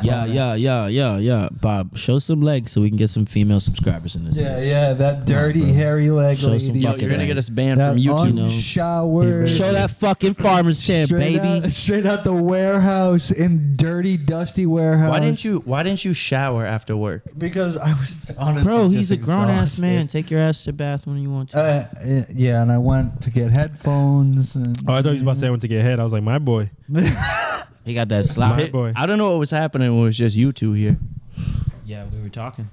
Yeah. Bob, show some legs so we can get some female subscribers in this. Yeah, that dirty, hairy leg Show lady. some fucking You're gonna leg. get us banned from YouTube. Shower. Show that fucking farmer's stand, baby. Straight out the warehouse in dirty, dusty warehouse. Why didn't you shower after work? Because I was honestly Bro, he's just a grown ass exhausted. man. Take your ass to the bathroom when you want to. Yeah, and I went to get headphones. And, Oh, I thought you was about to say I went to get head. I was like, my boy. He got that slap. My boy. I don't know what was happening when it was just you two here. Yeah, we were talking.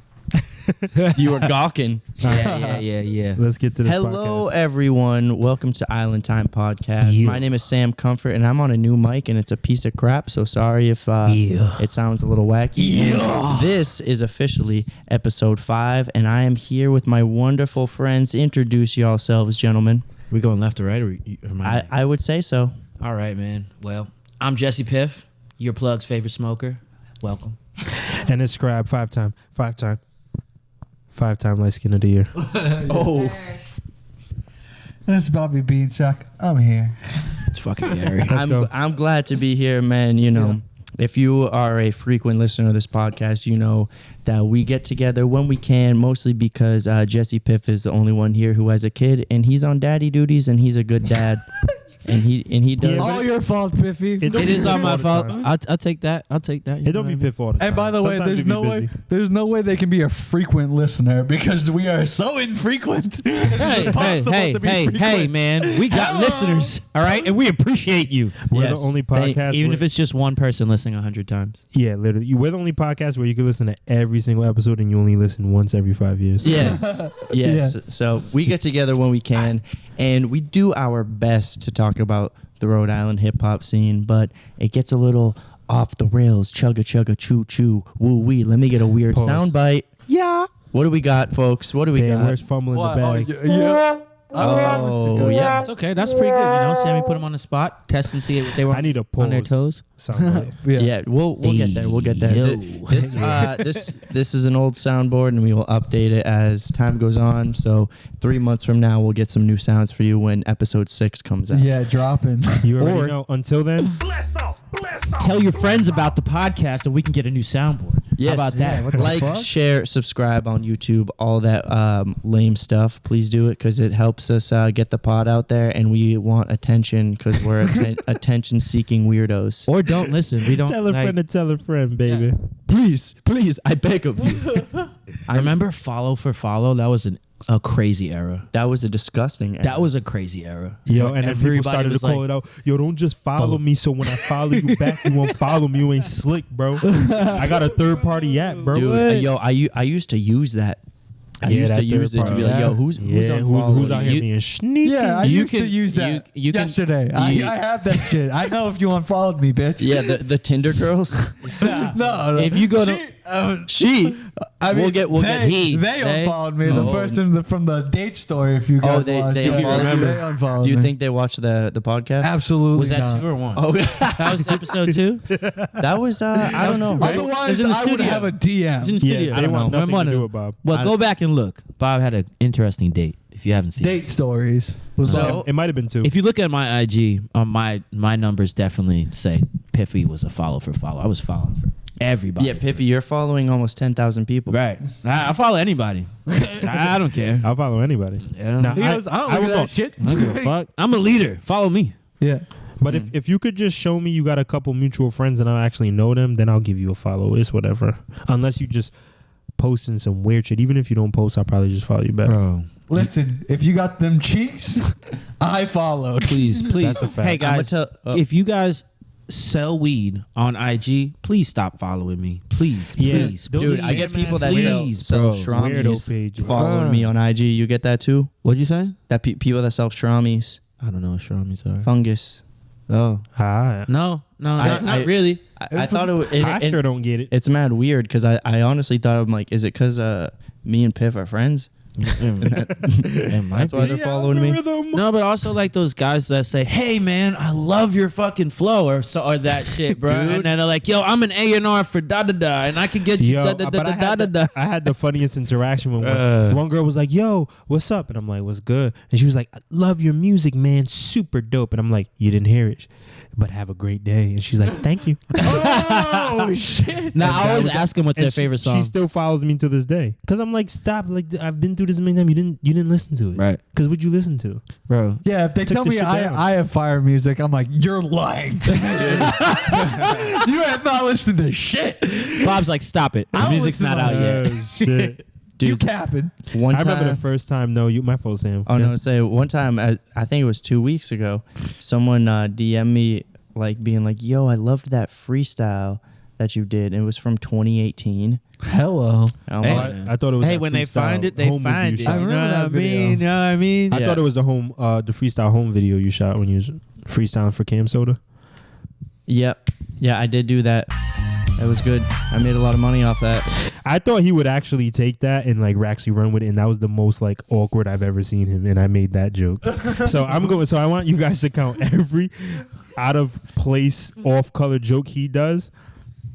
You were gawking. Yeah. Let's get to this Hello, podcast. everyone. Welcome to Island Time Podcast. Yeah. My name is Sam Comfort, and I'm on a new mic, and it's a piece of crap. So sorry if it sounds a little wacky. And this is officially episode 5, and I am here with my wonderful friends. Introduce yourselves, gentlemen. We going left or right? Or I would say so. All right, man. Well, I'm Jesse Piff, your plug's favorite smoker. Welcome. And it's Scribe, five-time light skin of the year. Oh, This is Bobby Beansack. I'm here. It's fucking Gary. I'm glad to be here, man. You know, if you are a frequent listener of this podcast, you know that we get together when we can, mostly because Jesse Piff is the only one here who has a kid, and he's on daddy duties, and he's a good dad. And he does. Yeah, All your fault, Piffy. It is on my all the fault. time. I'll take that. I'll take that. It don't be Piff all the time. And by the way, Sometimes there's no way they can be a frequent listener because we are so infrequent. It's impossible to be Hey, frequent. man. We got listeners, all right? And we appreciate you. We're Yes. the only podcast. Even where- if it's just one person listening 100 times. yeah, literally. We're the only podcast where you can listen to every single episode and you only listen once every 5 years. Yes. Yes. So we get together when we can, and we do our best to talk about the Rhode Island hip hop scene, but it gets a little off the rails. Chugga chugga choo choo woo wee. Let me get a weird Pause. sound bite. Yeah. What do we got, folks? What do we Damn, got? where's fumbling What? the bag? Yeah. Oh, yeah. It's okay. That's pretty good. You know, Sammy put them on the spot. Test and see if they were I need a on their pause. toes. Sound Yeah, we'll get there. We'll get there. Yo. This is an old soundboard, and we will update it as time goes on. So 3 months from now, we'll get some new sounds for you when episode 6 comes out. Yeah, dropping. You already Or- know. Until then, Tell your friends about the podcast and we can get a new soundboard. Yes. How about that? Yeah, what the Like, fuck? share, subscribe on YouTube, all that lame stuff. Please do it because it helps us get the pod out there, and we want attention because we're attention-seeking weirdos. Or don't listen. We don't tell a friend to tell a friend, baby. Please, I beg of you. I remember follow for follow. That was a crazy era. That was a disgusting. That was a crazy era. Yo, and then people started to was call like, it out. Yo, don't just follow me. So when I follow you back, you won't follow me. You ain't slick, bro. I got a third-party app, bro. Dude, yo, I used to use that. I Yeah, used that to use it to be third like, party. yo, who's Who's out here You- being sneaky? Yeah, I You used to can- use that you can- yesterday. I have that shit. I know if you unfollowed me, bitch. Yeah, the Tinder girls. No. If you go to She. I mean, We'll get he. They They? unfollowed me. The Oh. person from the date story. If you guys Oh, they watched it. unfollowed you? They unfollowed Do you me. think they watched the podcast? Absolutely was that not. 2 or 1? Oh, That was episode 2. that was I don't know. Right? It Otherwise, was in the I would studio. have a It was in DM. the Yeah, studio. I don't want nothing One to of do them. with Bob. Well, go back and look. Bob had an interesting date. If you haven't seen Date stories. Was So- It might have been 2. it. If you look at my IG, my numbers definitely say Piffy was a follow for follow. I was following for everybody. Yeah, Piffy, you're following almost 10,000 people. Right. I follow anybody. I don't care. I'll follow anybody. I don't, Nah, He goes, I don't look will at that look. shit. I don't give a fuck. I'm a leader. Follow me. Yeah. But if you could just show me you got a couple mutual friends and I actually know them, then I'll give you a follow. It's whatever. Unless you just posting some weird shit. Even if you don't post, I'll probably just follow you back. Bro. Listen, if you got them cheeks, I followed. Please. That's a fact. Hey, guys. I'ma tell- if you guys sell weed on IG, please stop following me. Please. Yeah. Please. Dude, I get people that Please, sell bro. Weirdo Shramis page, bro. following me on IG. You get that too? What'd you say? That people that sell Shramis, I don't know what Shramis are. fungus. Oh. Ah, No, I- not really. I thought I sure don't get it. it's mad weird because I honestly thought I'm like, is it because me and Piff are friends? That's why they're following me. No, but also like those guys that say, "Hey man, I love your fucking flow," or that shit, bro. And then they're like, "Yo, I'm an A&R for da da da, and I can get you da da da da da da." I had the funniest interaction when one girl was like, "Yo, what's up?" And I'm like, "What's good?" And she was like, "I love your music, man, super dope." And I'm like, "You didn't hear it, but have a great day." And she's like, "Thank you." Oh shit! Now I always ask them what's their favorite song. She still follows me to this day because I'm like, "Stop! Like I've been through this many times. You didn't listen to it, Right? Because what'd you listen to, Bro? Yeah, if they tell me I have fire music, I'm like, you're lying. You have not listened to shit. Bob's like, "Stop it! The music's not out yet." Shit. You Dude, capping. one I time, remember the first time. No, my fault, Sam. Oh no! Say one time, I think it was 2 weeks ago. Someone DM'd me like being like, "Yo, I loved that freestyle that you did." And it was from 2018. Hello. I'm Hey. like, I thought it was. Hey, that when they freestyle find it, they home find video it. shot. I remember that video. You know what I mean? I Yeah. thought it was the freestyle home video you shot when you was freestyling for Cam Soda. Yep. Yeah, I did do that. It was good. I made a lot of money off that. I thought he would actually take that and like actually run with it, and that was the most like awkward I've ever seen him. And I made that joke. So I want you guys to count every out of place, off color joke he does.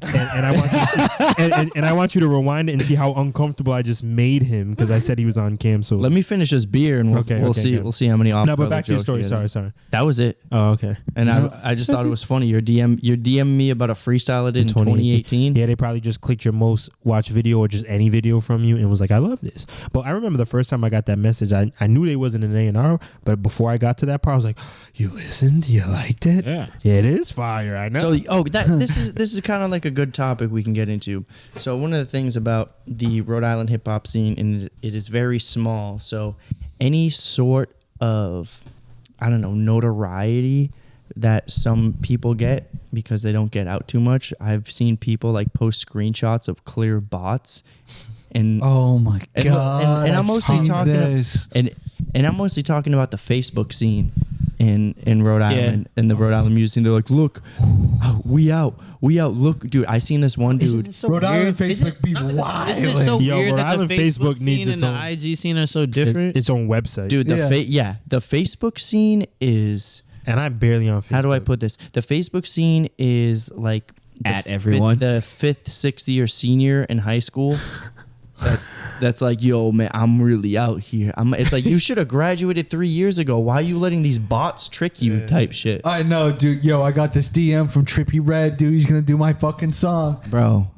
And I want you to, and I want you to rewind it and see how uncomfortable I just made him because I said he was on Cam Soda. Let me finish this beer and we'll see. good. We'll see how many off. No, but back to your story. jokes he has. Sorry. That was it. Oh, okay. And I just thought it was funny. Your DM me about a freestyle I did in 2018. Yeah, they probably just clicked your most watched video or just any video from you and was like, "I love this." But I remember the first time I got that message, I knew they wasn't an A&R, but before I got to that part, I was like, "You listened? You liked it? Yeah. It is fire. I know." So this is kind of like a good topic we can get into. So one of the things about the Rhode Island hip hop scene, and it is very small. So any sort of, I don't know, notoriety that some people get because they don't get out too much. I've seen people like post screenshots of clear bots, and Oh my god. and I'm mostly I've seen talking this. and I'm mostly talking about the Facebook scene in Rhode Island and the Rhode Island music scene. They're like, "Look, we out. Look, dude, I seen this one dude." Rhode Island Facebook be wild. Isn't it so Yo, weird Rhode that Island the Facebook Facebook needs scene its and own- the IG scene are so different? Its own website. Dude, the Yeah. the Facebook scene is, and I'm barely on Facebook. how do I put this? The Facebook scene is like At everyone. the 5th, 6th year senior in high school. That's like, "Yo, man, I'm really out here." It's like, you should have graduated 3 years ago. Why are you letting these bots trick you? Type shit, I know, dude. Yo, I got this DM from Trippy Red, dude. He's gonna do my fucking song. bro.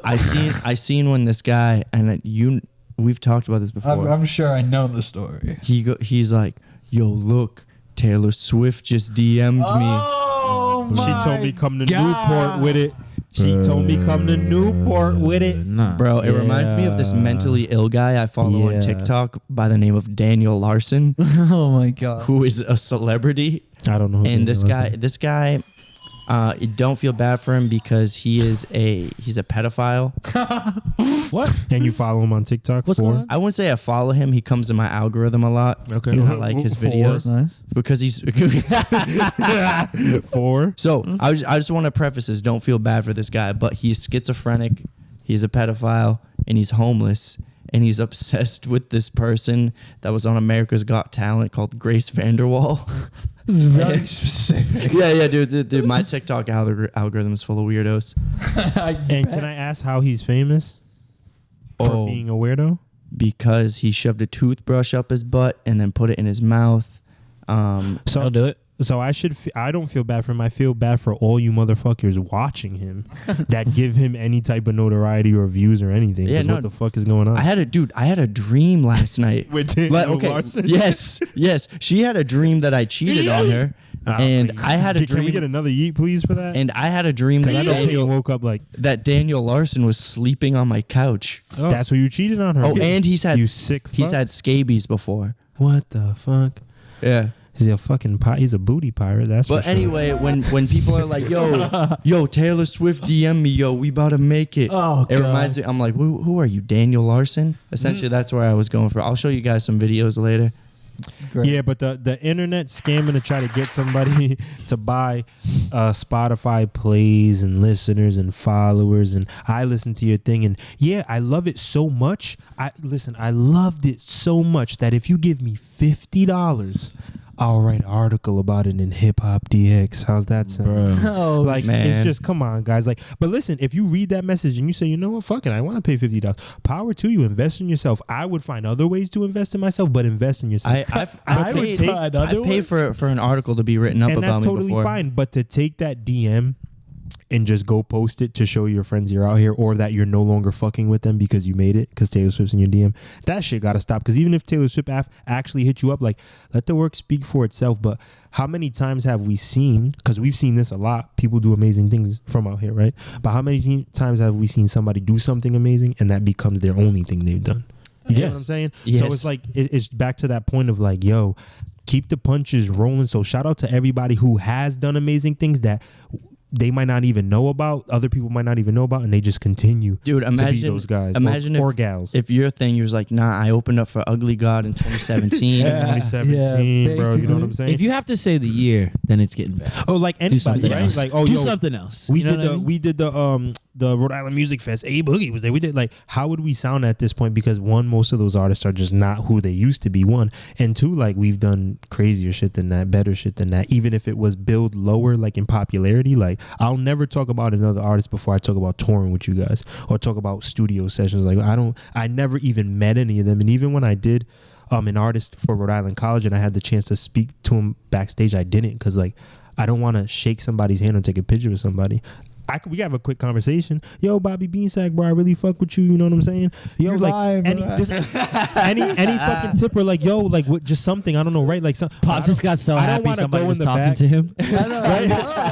I seen when this guy, and we've talked about this before. I'm sure I know the story. He's like, "Yo, look, Taylor Swift just DM'd me." Oh my She told me come to God. Newport with it. She told me come to Newport with it. Nah. Bro, it reminds me of this mentally ill guy I follow Yeah. on TikTok by the name of Daniel Larson, Oh my god. who is a celebrity. I don't know. who And that this guy, don't feel bad for him because he's a pedophile. What? And you follow him on TikTok? What's for? going on? I wouldn't say I follow him. He comes in my algorithm a lot. Okay. And I like his videos Nice. because he's. For? So I just want to preface this. Don't feel bad for this guy, but he's schizophrenic, he's a pedophile, and he's homeless, and he's obsessed with this person that was on America's Got Talent called Grace Vanderwall. This is very specific. yeah, dude. My TikTok algorithm is full of weirdos. And can I ask how he's famous? For being a weirdo? Because he shoved a toothbrush up his butt and then put it in his mouth. So I'll do it. So I don't feel bad for him. I feel bad for all you motherfuckers watching him that give him any type of notoriety or views or anything. Yeah, 'Cause no. what the fuck is going on? I had a dream last night. With Daniel Larson? Yes. She had a dream that I cheated on her, and I had a Can we dream. get another yeet, please, for that? And I had a dream Because I know that Peyton woke up like, Daniel Larson was sleeping on my couch. that's who you cheated on her. Oh, and he's had you sick fuck. he's had scabies before. What the fuck? Yeah. He's a fucking he's a booty pirate, that's But for sure. anyway, when people are like, yo, Taylor Swift DM me, yo, we about to make it. Oh, it God. reminds me, I'm like, who are you, Daniel Larson? Essentially, that's where I was going for. I'll show you guys some videos later. Great. Yeah, but the internet scamming to try to get somebody to buy Spotify plays and listeners and followers, and I listen to your thing, and yeah, I love it so much. I loved it so much that if you give me $50, I'll write an article about it in Hip Hop DX. How's that sound? Oh, Like, man. it's just, come on, guys. Like, but listen, if you read that message and you say, you know what, fuck it, I want to pay $50. Power to you. Invest in yourself. I would find other ways to invest in myself, but invest in yourself. I paid for an article to be written up and about that's me totally before. fine. But to take that DM and just go post it to show your friends you're out here, or that you're no longer fucking with them because you made it because Taylor Swift's in your DM, that shit gotta stop. Because even if Taylor Swift actually hit you up, like, let the work speak for itself. But how many times have we seen, because we've seen this a lot, people do amazing things from out here, right? But how many times have we seen somebody do something amazing and that becomes their only thing they've done? You get what I'm saying? Yes. So it's like, it's back to that point of like, yo, keep the punches rolling. So shout out to everybody who has done amazing things that they might not even know about, other people might not even know about, and they just continue Dude, to be imagine those guys. Imagine or if, gals. if your thing, you was like, nah, I opened up for Ugly God in 2017. Yeah. 2017, bro. You know what I'm saying? If you have to say the year, then it's getting bad. oh, like Do anybody, something right? else. Like, oh, do yo, something else. we You know did what I mean? we did the Rhode Island Music Fest. A Boogie was there. We did, like, how would we sound at this point? Because one, most of those artists are just not who they used to be. One, and two, like, we've done crazier shit than that, better shit than that. Even if it was billed lower, like in popularity, like, I'll never talk about another artist before I talk about touring with you guys or talk about studio sessions. Like, I never even met any of them. And even when I did an artist for Rhode Island College and I had the chance to speak to him backstage, I didn't, because like, I don't want to shake somebody's hand or take a picture with somebody. We have a quick conversation. Yo, Bobby Beansack, bro, I really fuck with you. You know what I'm saying? Yo, You're like, lying, any bro. just any fucking tip, or like, yo, like, what, just something, I don't know, right? Like, some Pop just got so I don't happy wanna somebody go was in the talking back. to him. right?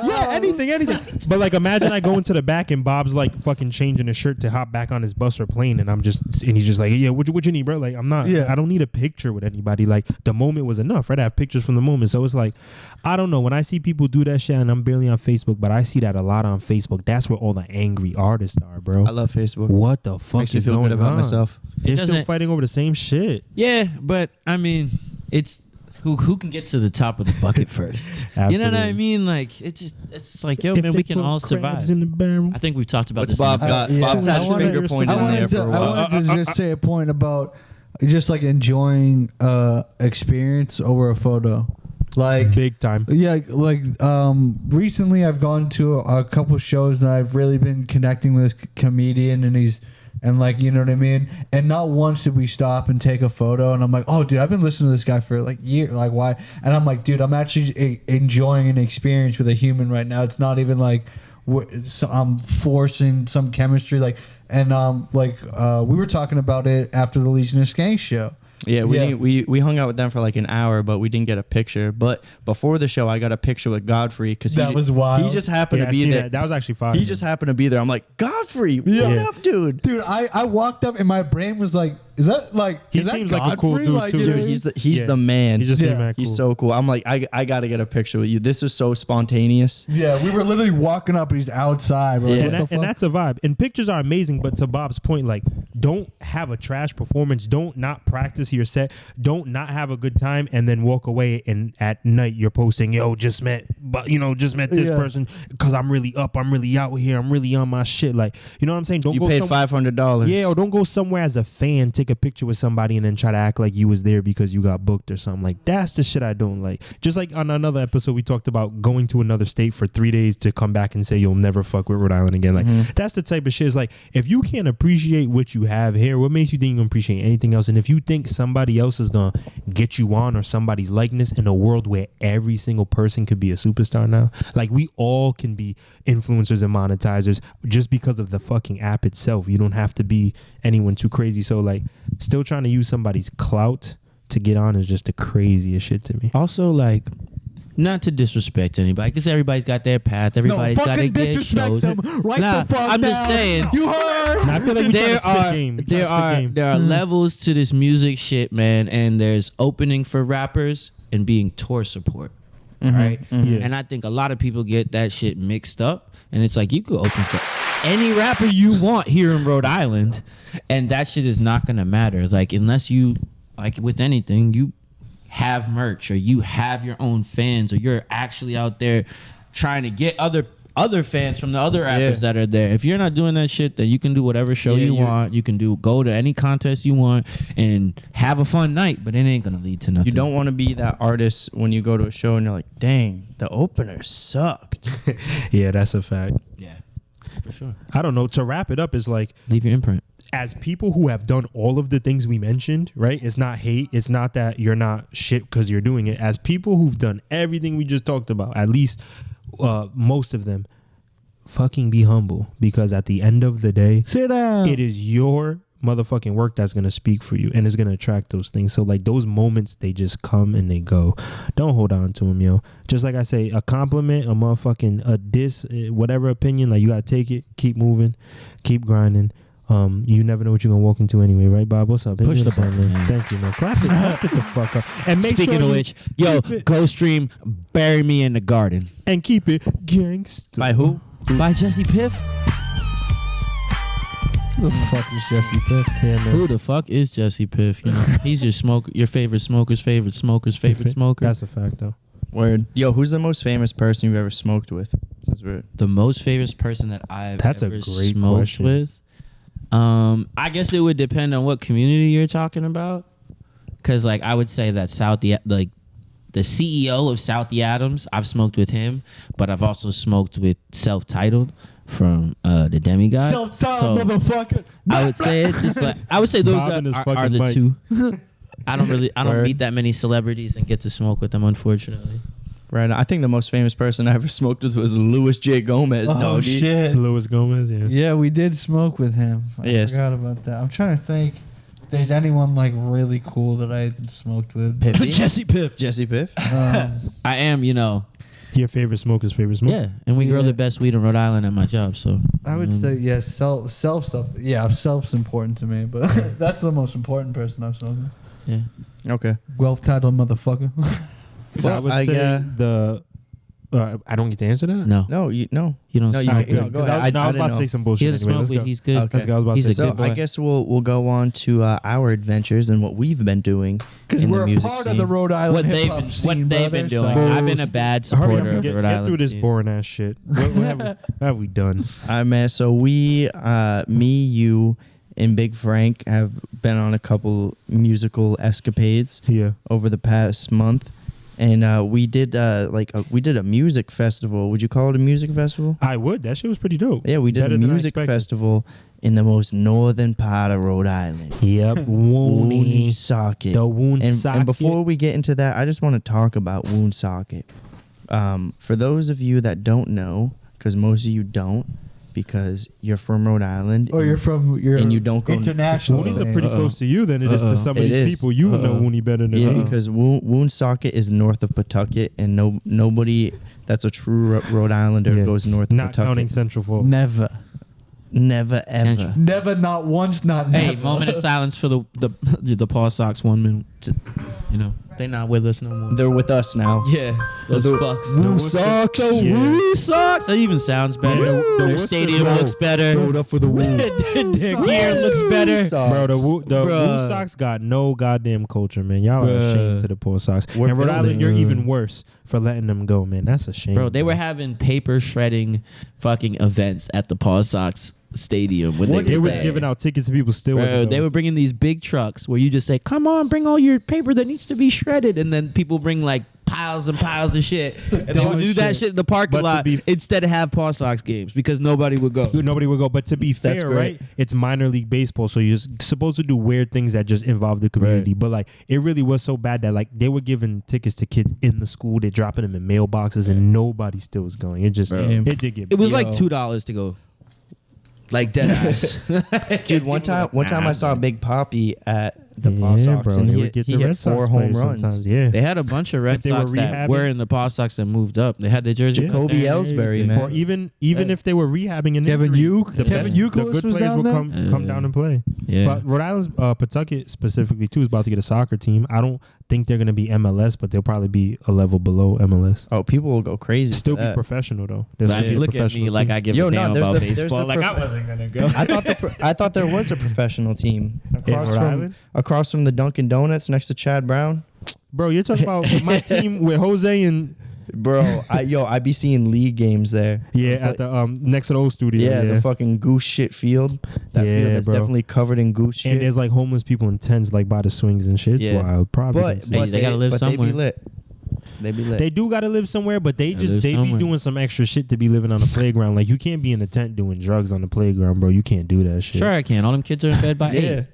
Yeah, anything. But like, imagine I go into the back and Bob's like fucking changing his shirt to hop back on his bus or plane, and he's just like, yeah, what you need, bro? Like, I don't need a picture with anybody. Like, the moment was enough, right? I have pictures from the moment. So it's like, I don't know, when I see people do that shit, and I'm barely on Facebook, but I see that a lot on Facebook. That's where all the angry artists are, bro. I love Facebook. What the fuck Makes me is feel going good about on? myself. They're still doesn't- fighting over the same shit. Yeah, but I mean, it's who can get to the top of the bucket first. You know what I Absolutely. mean? Like, it's like, yo, If man, they we can put all crabs survive. in the barrel. I think we've talked about What's this. Bob in the- got? yeah. Bob's had his I wanted- finger pointed in there for a I while. wanted to just say a point about just like enjoying experience over a photo. Like, Big time. yeah, like recently I've gone to a couple shows and I've really been connecting with this comedian, and like, you know what I mean? And not once did we stop and take a photo, and I'm like, oh dude, I've been listening to this guy for like years, like, why? And I'm like, dude, I'm actually enjoying an experience with a human right now. It's not even like I'm forcing some chemistry, like, and we were talking about it after the Legion of Skanks show. Yeah, we hung out with them for like an hour, but we didn't get a picture. But before the show, I got a picture with Godfrey because That was wild. He just happened Yeah, to I be seen there. that was actually fire. He just happened to be there. I'm like, Godfrey, what Yeah. up, dude? Dude, I walked up and my brain was like, is that like, He is that seems like a cool Godfrey? dude, Like, too. you know Dude, what I mean? he's Yeah. the man. He just seemed Yeah. mad cool. He's so cool. I'm like, I got to get a picture with you. This is so spontaneous. Yeah, we were literally walking up and he's outside. We're like, Yeah. what the And fuck? that's a vibe. And pictures are amazing, but to Bob's point, like, don't have a trash performance. Don't not practice your set. Don't not have a good time and then walk away. And at night you're posting, yo, just met this Yeah. person because I'm really up. I'm really out here. I'm really on my shit. Like, you know what I'm saying? Don't You go paid some- $500. Yeah, or don't go somewhere as a fan, take a picture with somebody and then try to act like you was there because you got booked or something. Like, that's the shit I don't like. Just like on another episode, we talked about going to another state for 3 days to come back and say you'll never fuck with Rhode Island again. Like, that's the type of shit. It's like, if you can't appreciate what you have here, what makes you think you can appreciate anything else? And if you think somebody else is going to get you on or somebody's likeness in a world where every single person could be a superstar now, like, we all can be influencers and monetizers just because of the fucking app itself. You don't have to be anyone too crazy. So, like, still trying to use somebody's clout to get on is just the craziest shit to me. Also, like, not to disrespect anybody, because everybody's got their path. Everybody's got to fucking get disrespect shows. them right Nah, the fuck I'm just now. saying. You heard? And I feel like we trying There to spit are game. We trying to spit game. there are levels to this music shit, man, and there's opening for rappers and being tour support, right? Yeah. And I think a lot of people get that shit mixed up, and it's like, you could open for any rapper you want here in Rhode Island, and that shit is not gonna matter. Like, unless you, like with anything, you have merch, or you have your own fans, or you're actually out there trying to get other fans from the other rappers that are there. If you're not doing that shit, then you can do whatever show you want. You can go to any contest you want and have a fun night, but it ain't gonna lead to nothing. You don't want to be that artist when you go to a show and you're like, dang, the opener sucked. Yeah, that's a fact. Yeah, for sure. I don't know. To wrap it up, is like, Leave your imprint. as people who have done all of the things we mentioned, right? It's not hate. It's not that you're not shit because you're doing it. As people who've done everything we just talked about, at least most of them, fucking be humble, because at the end of the day, Sit down. it is your motherfucking work that's gonna speak for you and it's gonna attract those things. So like those moments, they just come and they go. Don't hold on to them, yo. Just like I say, a compliment, a motherfucking a diss, whatever opinion, like you gotta take it, keep moving, keep grinding. You never know what you're gonna walk into anyway, right, Bob? What's up? Push the button, button, man. man. Thank you, man. Clap it the fuck up. And make Speaking sure of you which, yo, keep it- go stream "Bury Me in the Garden" and keep it gangsta. By who? by Jesse Piff. Who the fuck is Jesse Piff? Yeah, man. Who the fuck is Jesse Piff? You know, he's your favorite smoker's favorite smoker. That's a fact, though. Word. Yo, who's the most famous person you've ever smoked with? Since we're The most famous person that I've That's a ever great smoked question. with. I guess it would depend on what community you're talking about. Cause like I would say that the CEO of Southie Adams, I've smoked with him, but I've also smoked with Self-Titled from the Demigod. Self-titled motherfucker. I would say it's just like I would say those Bob and his are fucking the mic. two. I don't Word. meet that many celebrities and get to smoke with them, unfortunately. right. I think the most famous person I ever smoked with was Louis J. Gomez. Oh doggy. shit. Luis Gomez, yeah. Yeah, we did smoke with him. I Yes. forgot about that. I'm trying to think if there's anyone like really cool that I smoked with. Piffy? Jesse Piff. Jesse Piff. I am, Your favorite smoker's favorite smoker? yeah, and we grow Yeah. the best weed in Rhode Island at my job, so I would say yes. Self stuff. Yeah, self's important to me, but that's the most important person I've smoked with. yeah. Okay. Wealth titled motherfucker. I would say the. I don't get to answer that? No, No, you don't. see you- it. you don't. Go ahead. I was about didn't to say know. some He bullshit doesn't anyway. smoke Let's weed. go. He's good. Okay. Let's go. I was about He's to a say So good boy. I guess we'll go on to our adventures and what we've been doing Because in the we're a music part scene. of the Rhode Island What they've hip-hop been, scene, what they've been brother, doing. so- I've been a bad Hurry supporter up of and the get, Rhode get Island through this scene. boring ass shit. What have we done? Man, so we, me, you, and Big Frank have been on a couple musical escapades Yeah. over the past month, and we did a music festival. Would you call it a music festival? I would. That shit was pretty dope. Yeah, we did Better a than I music expected. festival in the most northern part of Rhode Island. Yep. Woonsocket. The Woonsocket. And before we get into that, I just want to talk about Woonsocket. For those of you that don't know, because most of you don't, because you're from Rhode Island. Or you're and you don't go international. Woonies are pretty close to you than it is to some of It these is. people. You would know Woonie better than Yeah, me. because Woonsocket is north of Pawtucket, and nobody that's a true Rhode Islander Yeah. goes north of Not Pawtucket. counting Central Falls. Never. Never ever. Central. Never, not once, not Hey, never. moment of silence for the Paw Sox 1 minute. They not with us no more. They're with us now. Yeah, those fucks. Woonsockets. The Yeah. Woo Sox. That even sounds better. Yeah, the Their Worcester stadium Sox. looks better. up for the Woo. Their gear looks better. Bro, the Bruh. Woo Sox got no goddamn culture, man. Y'all are Bruh. ashamed to the Paw Sox. We're And Rhode building. Island, you're even worse for letting them go, man. That's a shame. Bro, they were having paper shredding fucking events at the Paw Sox stadium when What they They is were was that? giving out tickets to people still Bro, wasn't they going. were bringing these big trucks where you just say, "Come on, bring all your paper that needs to be shredded," and then people bring like piles and piles of shit, and they would do that shit in the parking But to lot be- instead of have Paw Sox games because nobody would go. Dude, nobody would go. But to be That's fair, great. right? It's minor league baseball, so you're supposed to do weird things that just involve the community. Right. But like, it really was so bad that like they were giving tickets to kids in the school. They're dropping them in mailboxes, and nobody still was going. It just Bro. it did get. It was Yo. like $2 to go, like dead ass. Dude, one time I saw Big Poppy at the Paw yeah, Sox, bro. and They he would get he the hit Red Sox 4 home players runs. sometimes. Yeah. They had a bunch of Red If they were Sox that rehabbing- were in the Paw Sox that moved up. They had the Jersey. Yeah. Jacoby Ellsbury, man. Or even if they were rehabbing an Kevin injury, Euch- the Kevin best- Euclid the good was players down will there? come down and play. Yeah. But Rhode Island's Pawtucket specifically too is about to get a soccer team. I don't think they're going to be MLS, but they'll probably be a level below MLS. Oh, people will go crazy. Still for be that. professional though. They'll But still be a look at professional me like team. I give Yo, a no, damn there's about there's baseball. Like I prof- wasn't gonna go. I thought there was a professional team across Rhode from Island? across from the Dunkin' Donuts next to Chad Brown. Bro, you're talking about my team with Jose and Bro, I be seeing league games there. yeah at the next to the old studio. Yeah, the fucking goose shit field. That field that's bro. Definitely covered in goose shit. And there's like homeless people in tents like by the swings and shit. It's wild. Providence. But they gotta live somewhere. They be lit. They be lit. They do gotta live somewhere, but they live be somewhere. doing some extra shit to be living on the playground. Like you can't be in a tent doing drugs on the playground, bro. You can't do that shit. Sure, I can. All them kids are in bed by 8.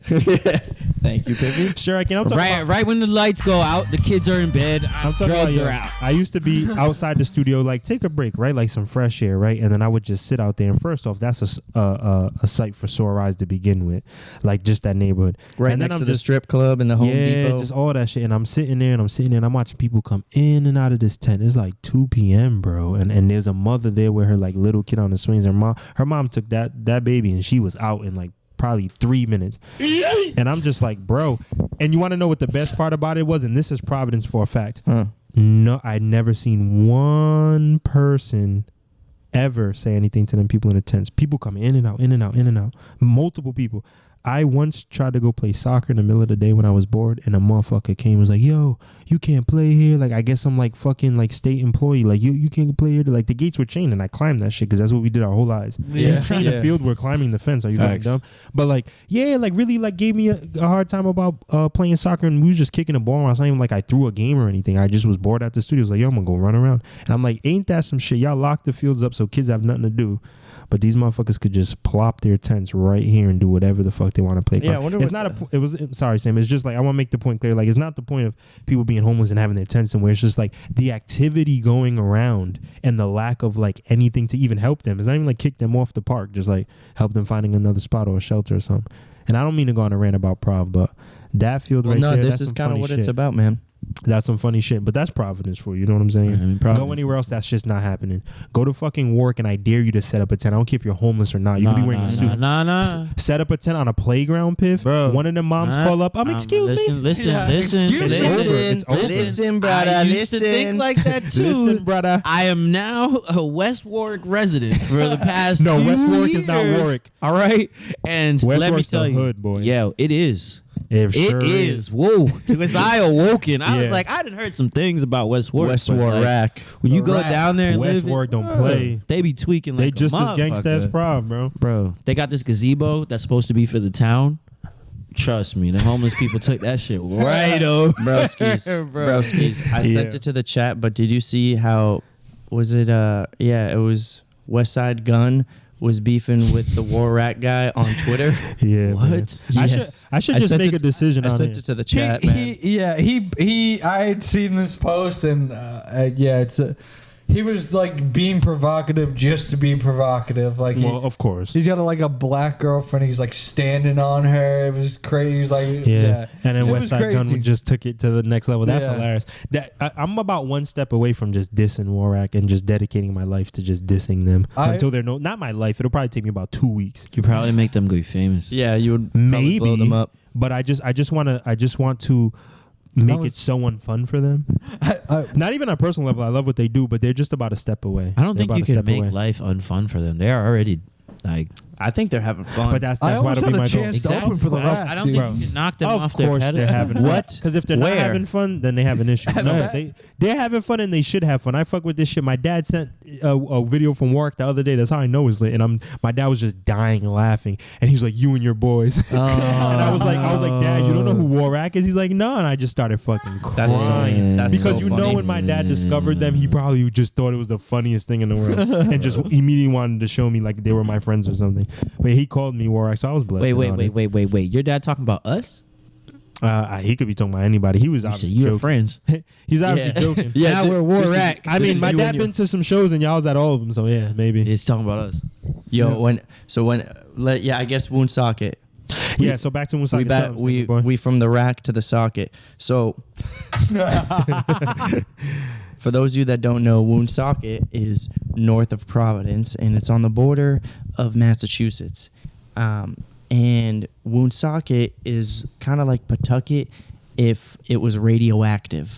Thank you, Piffy. Sure, I can. I'm talking about, Right when the lights go out, the kids are in bed. I'm talking drugs about, are out. I used to be outside the studio, like take a break, right? Like some fresh air, right? And then I would just sit out there. And first off, that's a sight for sore eyes to begin with, like just that neighborhood. Right and next then to the strip club and the Home Depot. just all that shit. And I'm sitting there and I'm watching people come in and out of this tent. It's like 2 p.m., bro. And there's a mother there with her like little kid on the swings. Her mom took that baby and she was out in like probably 3 minutes. And I'm just like, bro. And you want to know what the best part about it was? And this is Providence for a fact. No, I'd never seen one person ever say anything to them people in the tents. People come in and out, in and out, in and out. Multiple people. I once tried to go play soccer in the middle of the day when I was bored, and a motherfucker came and was like, yo, you can't play here. Like, I guess I'm like fucking like state employee. Like, you can't play here. Like, the gates were chained, and I climbed that shit because that's what we did our whole lives. Yeah. Train the field, we're climbing the fence. Are you fucking dumb? But like, yeah, like really like gave me a hard time about playing soccer, and we was just kicking the ball around. It's not even like I threw a game or anything. I just was bored at the studio. I was like, yo, I'm gonna go run around. And I'm like, ain't that some shit? Y'all lock the fields up so kids have nothing to do. But these motherfuckers could just plop their tents right here and do whatever the fuck they want to play. Yeah, I wonder it's not it was sorry, Sam. It's just like I want to make the point clear. Like it's not the point of people being homeless and having their tents somewhere. It's just like the activity going around and the lack of like anything to even help them. It's not even like kick them off the park. Just like help them finding another spot or a shelter or something. And I don't mean to go on a rant about Prov, but that field right there. No, this that's is some kind of funny what shit. it's about, man. That's some funny shit, but that's Providence for you. You know what I'm saying? I mean, go anywhere else, that's just not happening. Go to fucking work, and I dare you to set up a tent. I don't care if you're homeless or not. You can be wearing a suit. Nah. Set up a tent on a playground, Piff. Bro, one of them moms call up. Excuse me. Listen, brother. I used to think like that too. Listen, brother. I am now a West Warwick resident for the past No, 2 West Warwick years. is not Warwick. All right, and West let me Warwick's tell the you, hood, boy. Yeah, it is. It sure is. Whoa. Because I awoken. I was Yeah. like, I done heard some things about West Warwick. West but, Warwick. like, when you go down there and West live Warwick don't play. They be tweaking like They a just as gangsta as motherfucker. Prov, bro. Bro, they got this gazebo that's supposed to be for the town. Trust me, the homeless people took that shit right over. Broskies. I sent it to the chat, but did you see how was it it was West Side Gun was beefing with the War Rat guy on Twitter. Yeah. What? Man. Yes. I should just make a decision I on sent it. it to the chat, man. I had seen this post and he was like being provocative just to be provocative. Like, Well, of course. he's got a black girlfriend. He's like standing on her. It was crazy. He was like, Yeah. And then It West was Side Gun crazy. just took it to the next level. That's Yeah. hilarious. I'm about one step away from just dissing Warak and just dedicating my life to just dissing them until they're not my life. It'll probably take me about 2 weeks. You probably make them go famous. Yeah, you would probably Maybe blow them up. But I just want to make it so unfun for them. Not even on a personal level. I love what they do, but they're just about a step away. I don't They're think about you a can step make away. life unfun for them. They are already like. I think they're having fun. But that's I why almost it'll be had a my goal. chance to open for the rough. I don't dude. think you can knock them Of off their course pedestal. they're having fun. What? Because if they're Where? not having fun, then they have an issue. No, they're having fun and they should have fun. I fuck with this shit. My dad sent a video from work the other day. That's how I know it's lit. And my dad was just dying laughing. And he was like, "You and your boys." And I was like, "Dad, you don't know who Warak is?" He's like, "No." And I just started fucking crying. That's Because so you know funny. when my dad discovered them, he probably just thought it was the funniest thing in the world. And just immediately wanted to show me like they were my friends or something. But he called me Warak, so I was blessed. Wait. Your dad talking about us? He could be talking about anybody. He was obviously You're joking. friends. He's obviously joking. Yeah, now we're Warak. I mean, my dad been to some shows and y'all was at all of them, so yeah, maybe. It's talking about us. I guess Woonsocket. Yeah, so back to Woonsocket. We from the rack to the socket. So for those of you that don't know, Woonsocket is north of Providence and it's on the border of Massachusetts. And Woonsocket is kind of like Pawtucket if it was radioactive.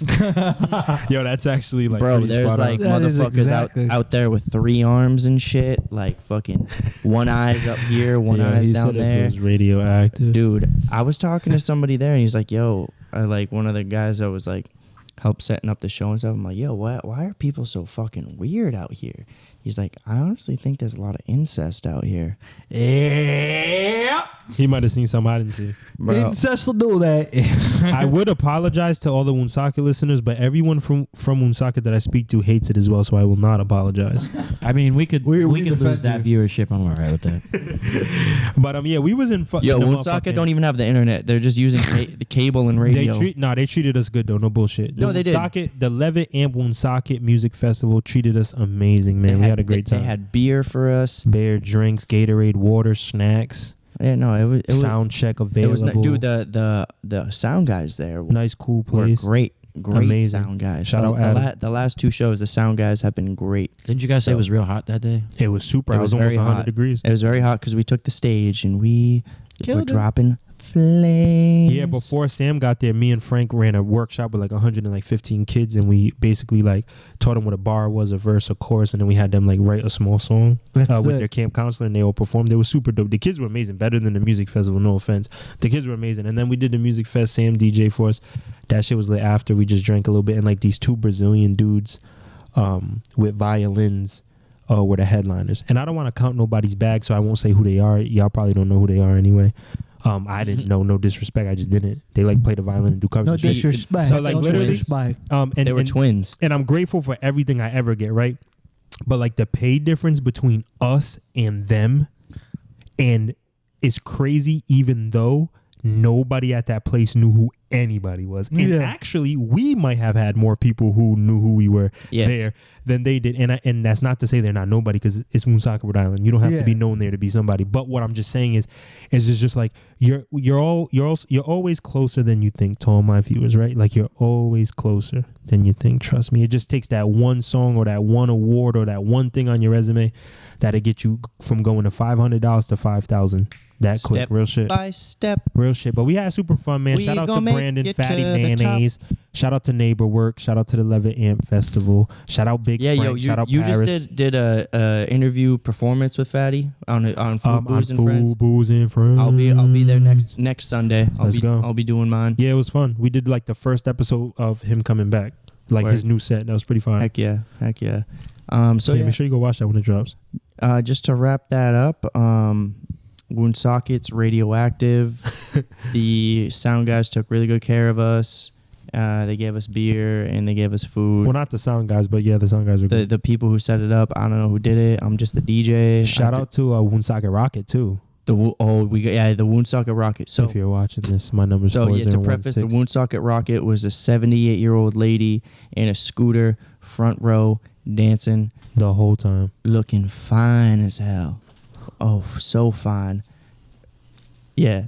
Yo, that's actually like Bro, pretty there's spot like That is motherfuckers exactly- out there with 3 arms and shit, like fucking one eye's up here, one eye's he down said there. It was radioactive. Dude, I was talking to somebody there and he's like, yo, like one of the guys that was like helped setting up the show and stuff. I'm like, yo, why are people so fucking weird out here? He's like, I honestly think there's a lot of incest out here. Yeah. He might have seen something I didn't see. Bro. Incest will do that. I would apologize to all the Woonsocket listeners, but everyone from Woonsocket that I speak to hates it as well, so I will not apologize. I mean, we could lose that defend viewership. I'm all right with that. But yeah, we was in. Yo, Woonsocket don't even have the internet. They're just using the cable and radio. They treated us good though. No bullshit. No, they did. The Levitt and Woonsocket Music Festival treated us amazing, man. We had a great time. They had beer for us. Beer, drinks, Gatorade, water, snacks. Yeah, no, it was sound check available. It was dude. The sound guys there. Nice, cool Were place. great Amazing. sound guys. Shout out Adam. The last 2 shows, the sound guys have been great. Didn't you guys say it was real hot that day? It was super. It I was was almost very 100 hot. degrees. It was very hot because we took the stage and we Killed were it. dropping flames. Yeah, before Sam got there, me and Frank ran a workshop with like 115 kids, and we basically like taught them what a bar was, a verse, a chorus, and then we had them like write a small song with their camp counselor, and they all performed. They were super dope. The kids were amazing, better than the music festival. No offense, the kids were amazing. And then we did the music fest. Sam DJ for us. That shit was lit. After we just drank a little bit, and like these 2 Brazilian dudes with violins were the headliners. And I don't want to count nobody's bag, so I won't say who they are. Y'all probably don't know who they are anyway. I didn't know, no disrespect. I just didn't. They like play the violin and do covers. No and shit. disrespect. So like No literally, disrespect. and They were twins. and I'm grateful for everything I ever get, right? But like the pay difference between us and them, and it's crazy. Even though nobody at that place knew who anybody was, and actually, we might have had more people who knew who we were there than they did. And that's not to say they're not nobody, because it's Woonsocket, Rhode Island. You don't have to be known there to be somebody. But what I'm just saying is it's just like you're always closer than you think to all my viewers, right? Like you're always closer than you think. Trust me. It just takes that one song or that one award or that one thing on your resume that'll get you from going to $500 to $5,000. That quick, Step real shit. by step. Real shit. But we had super fun, man. We Shout out to gonna make Brandon, it Fatty to the Mayonnaise. Shout out to Neighbor Work. Shout out to the Levitt Amp Festival. Shout out Big Frank. Yo, Shout out you Paris. just did a interview performance with Fatty on Food, Booze, and Friends. Booze and Friends. I'll be there next Sunday. Let's go. I'll be doing mine. Yeah, it was fun. We did like the first episode of him coming back, like his new set. That was pretty fun. Heck yeah. So yeah, make sure you go watch that when it drops. Just to wrap that up, Woonsocket's Radioactive. The sound guys took really good care of us. They gave us beer and they gave us food. Well, not the sound guys, but yeah, the sound guys were good. The people who set it up, I don't know who did it. I'm just the DJ. Shout out to Woonsocket Rocket too. The Woonsocket Rocket. So if you're watching this, my number's So yeah, to preface, the 4016. Woonsocket Rocket was a 78-year-old lady in a scooter, front row, dancing, the whole time. looking fine as hell. Oh, so fine. Yeah.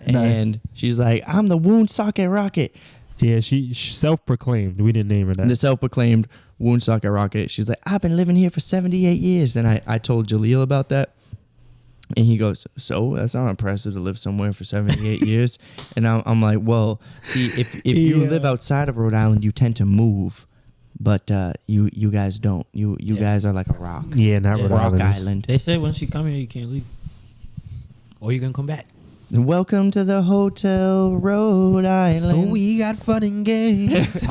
And she's like, I'm the Woonsocket Rocket. Yeah, she self-proclaimed. We didn't name her that. The self-proclaimed Woonsocket Rocket. She's like, I've been living here for 78 years. Then I told Jaleel about that. And he goes, so that's not impressive to live somewhere for 78 years. And I'm like, well, see, if you live outside of Rhode Island, you tend to move. But you guys don't. You guys are like a rock. Yeah, not Rhode Rock Islanders. Island. They say once you come here, you can't leave. Or you're going to come back. Welcome to the Hotel Rhode Island. We got fun and games.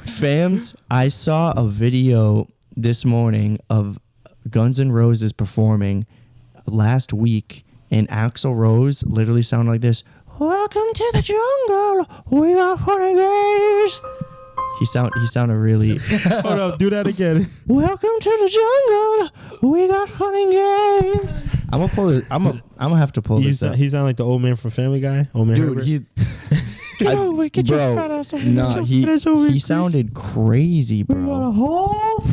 Fams, I saw a video this morning of Guns N' Roses performing last week, and Axl Rose literally sounded like this. Welcome to the jungle. We got fun and games. He sounded really. Hold up, do that again. Welcome to the jungle. We got fun and games. I'm gonna pull it. I'm gonna have to pull this up. He sounded like the old man from Family Guy. Old man. Dude, Herbert. get your fat ass over here. He sounded crazy, bro.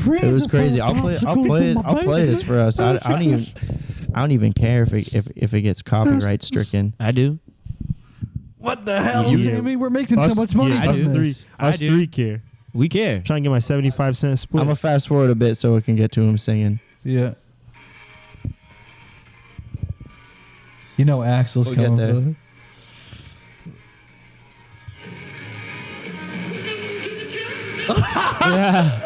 It was crazy. I'll play this for us. I don't even care if it gets copyright stricken. I do. What the hell, Jamie? We're making so much money us from this. three care. We care. Trying to get my 75-cent split. I'm gonna fast forward a bit so we can get to him singing. Yeah. You know Axel's We'll get coming. there. Brother. Yeah.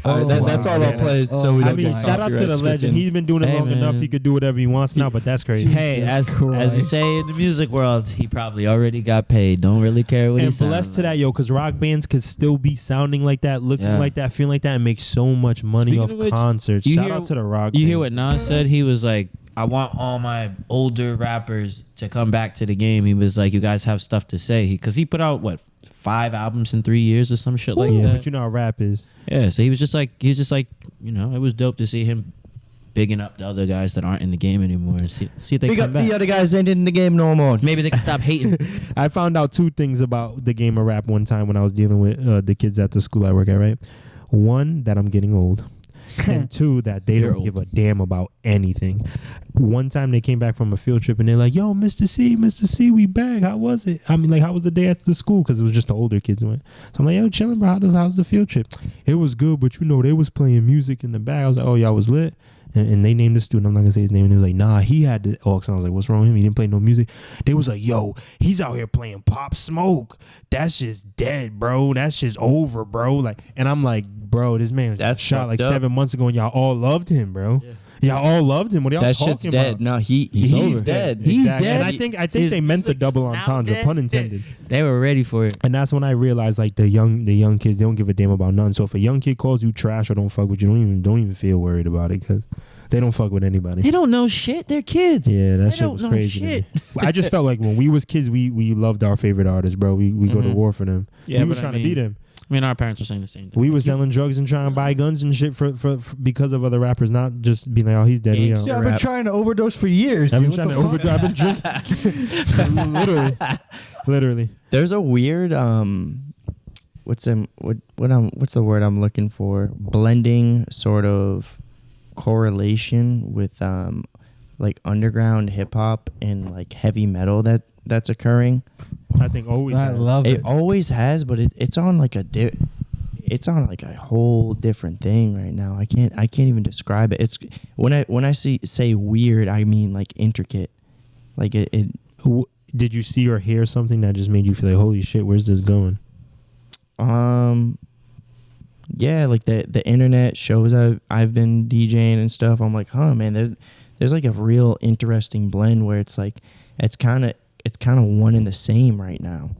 All right, that's all I'll play. So we I don't mean, get shout out to the copyright legend. stricken. He's been doing it Hey, long enough. man. He could do whatever he wants now, but that's crazy. Hey, as you say in the music world, he probably already got paid. Don't really care what he And sounds blessed to like. that, yo, because rock bands could still be sounding like that, looking like that, feeling like that, and make so much money Speaking off of which, concerts. you Shout hear- out to the rock You bands. hear what Nas said? He was like, I want all my older rappers to come back to the game. He was like, you guys have stuff to say. Because he put out, 5 albums in 3 years or some shit like Yeah, that. but you know how rap is. Yeah, so he was just like, it was dope to see him bigging up the other guys that aren't in the game anymore and see if they Big come up back. the other guys ain't in the game no more. Maybe they can stop hating. I found out 2 things about the game of rap one time when I was dealing with the kids at the school I work at, right? 1, that I'm getting old. And 2, that they You're don't old. give a damn about anything. One time they came back from a field trip and they're like, yo, Mr. C, we back. How was it? I mean, like, how was the day at the school? Because it was just the older kids went. So I'm like, yo, chilling, bro. How's the field trip? It was good, but they was playing music in the back. I was like, oh, y'all was lit? And they named the student. I'm not going to say his name. And they was like, nah, he had the aux. And I was like, what's wrong with him? He didn't play no music. They was like, yo, he's out here playing Pop Smoke. That's just dead, bro. That's just over, bro. Like, and I'm like, bro, this man That's shot like fucked up. 7 months ago and y'all all loved him, bro. Y'all all loved him. What are y'all That talking shit's dead. about? No, he's over. dead. He's Exactly. dead. And I think they meant the double entendre, pun intended. They were ready for it. And that's when I realized, like, the young kids, they don't give a damn about nothing. So if a young kid calls you trash or don't fuck with you, don't even feel worried about it because they don't fuck with anybody. They don't know shit. They're kids. Yeah, that They shit don't was know crazy. to shit. me. I just felt like when we was kids, we loved our favorite artists, bro. We go to war for them. Yeah, we was but trying I to beat mean, them. I mean, our parents were saying the same thing. We was selling drugs and trying to buy guns and shit for because of other rappers, not just being like, oh, he's dead. We Games. out. Yeah, I've been trying to overdose for years. I've been dude. trying to What the fuck? overdrive and drink. Literally. There's a weird what's the word I'm looking for? Blending sort of correlation with like underground hip hop and like heavy metal that's occurring. I think always. I has. love It it. always has, but it's on like it's on like a whole different thing right now. I can't even describe it. It's when I say weird, I mean like intricate. Like it Did you see or hear something that just made you feel like, holy shit, where's this going? yeah, like the internet shows I've been DJing and stuff. I'm like, huh, man, there's like a real interesting blend where it's like it's kind of one and the same right now.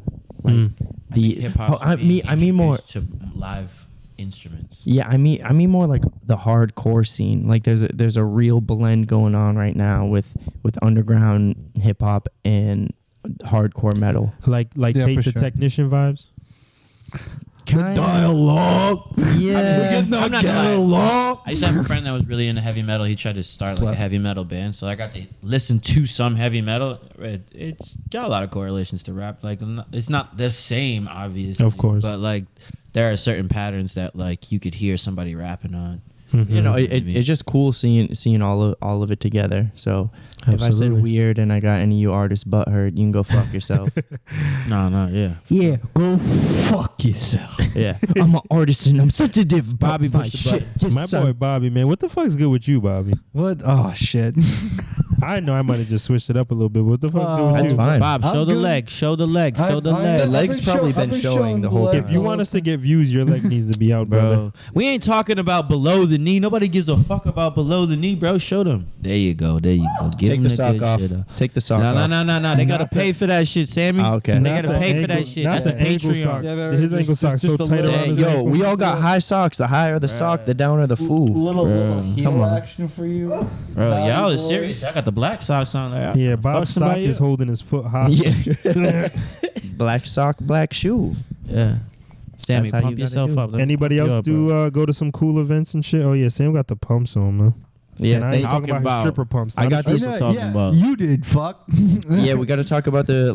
Like the hip hop. I mean more to live instruments. Yeah, I mean more like the hardcore scene. Like there's a real blend going on right now with underground hip hop and hardcore metal. Like Yeah, Take for the sure. Technician vibes. Dialogue. Yeah, I'm not gonna lie. I used to have a friend that was really into heavy metal. He tried to start like a heavy metal band, so I got to listen to some heavy metal. It's got a lot of correlations to rap. Like it's not the same, obviously, Of course. but like there are certain patterns that like you could hear somebody rapping on. you know, I mean? it's just cool seeing all of it together. So if I Absolutely. said weird and I got any of you artists butt hurt, you can go fuck yourself. No, yeah. Yeah, go fuck yourself. Yeah, I'm an artist and I'm sensitive. Bobby, my push the shit. My boy Bobby, man. What the fuck's good with you, Bobby? What? Oh shit. I know I might have just switched it up a little bit. What the fuck's good with That's you? fine. Bob, show I'm the good. leg, show the leg, show the I- leg. The leg's I've been probably show- been I've showing the whole leg. time. If you want us to get views, your leg needs to be out, brother. Bro, we ain't talking about below the knee. Nobody gives a fuck about below the knee, bro. Show them. There you go. Give Take them the the sock good off. shit up. Take the sock No. off. They gotta pay for that shit, Sammy. Ah, okay. They Not gotta the pay for ankle- that shit. Not That's the the ankle Patreon. sock. Yeah, His ankle just sock's so a tight little- around his Yo, ankle. we all got high socks. The higher the sock, the downer the fool. Little heel Come on. action for you. Bro, Naughty y'all is boys. serious. I got the black socks on there. Yeah, Fuck Bob's sock somebody is up. holding his foot hostage. Yeah. Black sock, black shoe. Yeah. Sammy, That's how you pump gotta yourself do it. up. Let me Anybody pump you else up, bro. go to some cool events and shit? Oh yeah, Sam got the pumps on, man. Yeah, And I they- ain't talking talking about his about- stripper pumps. I not got his this- What talking about? You did, fuck. yeah, we got to talk about the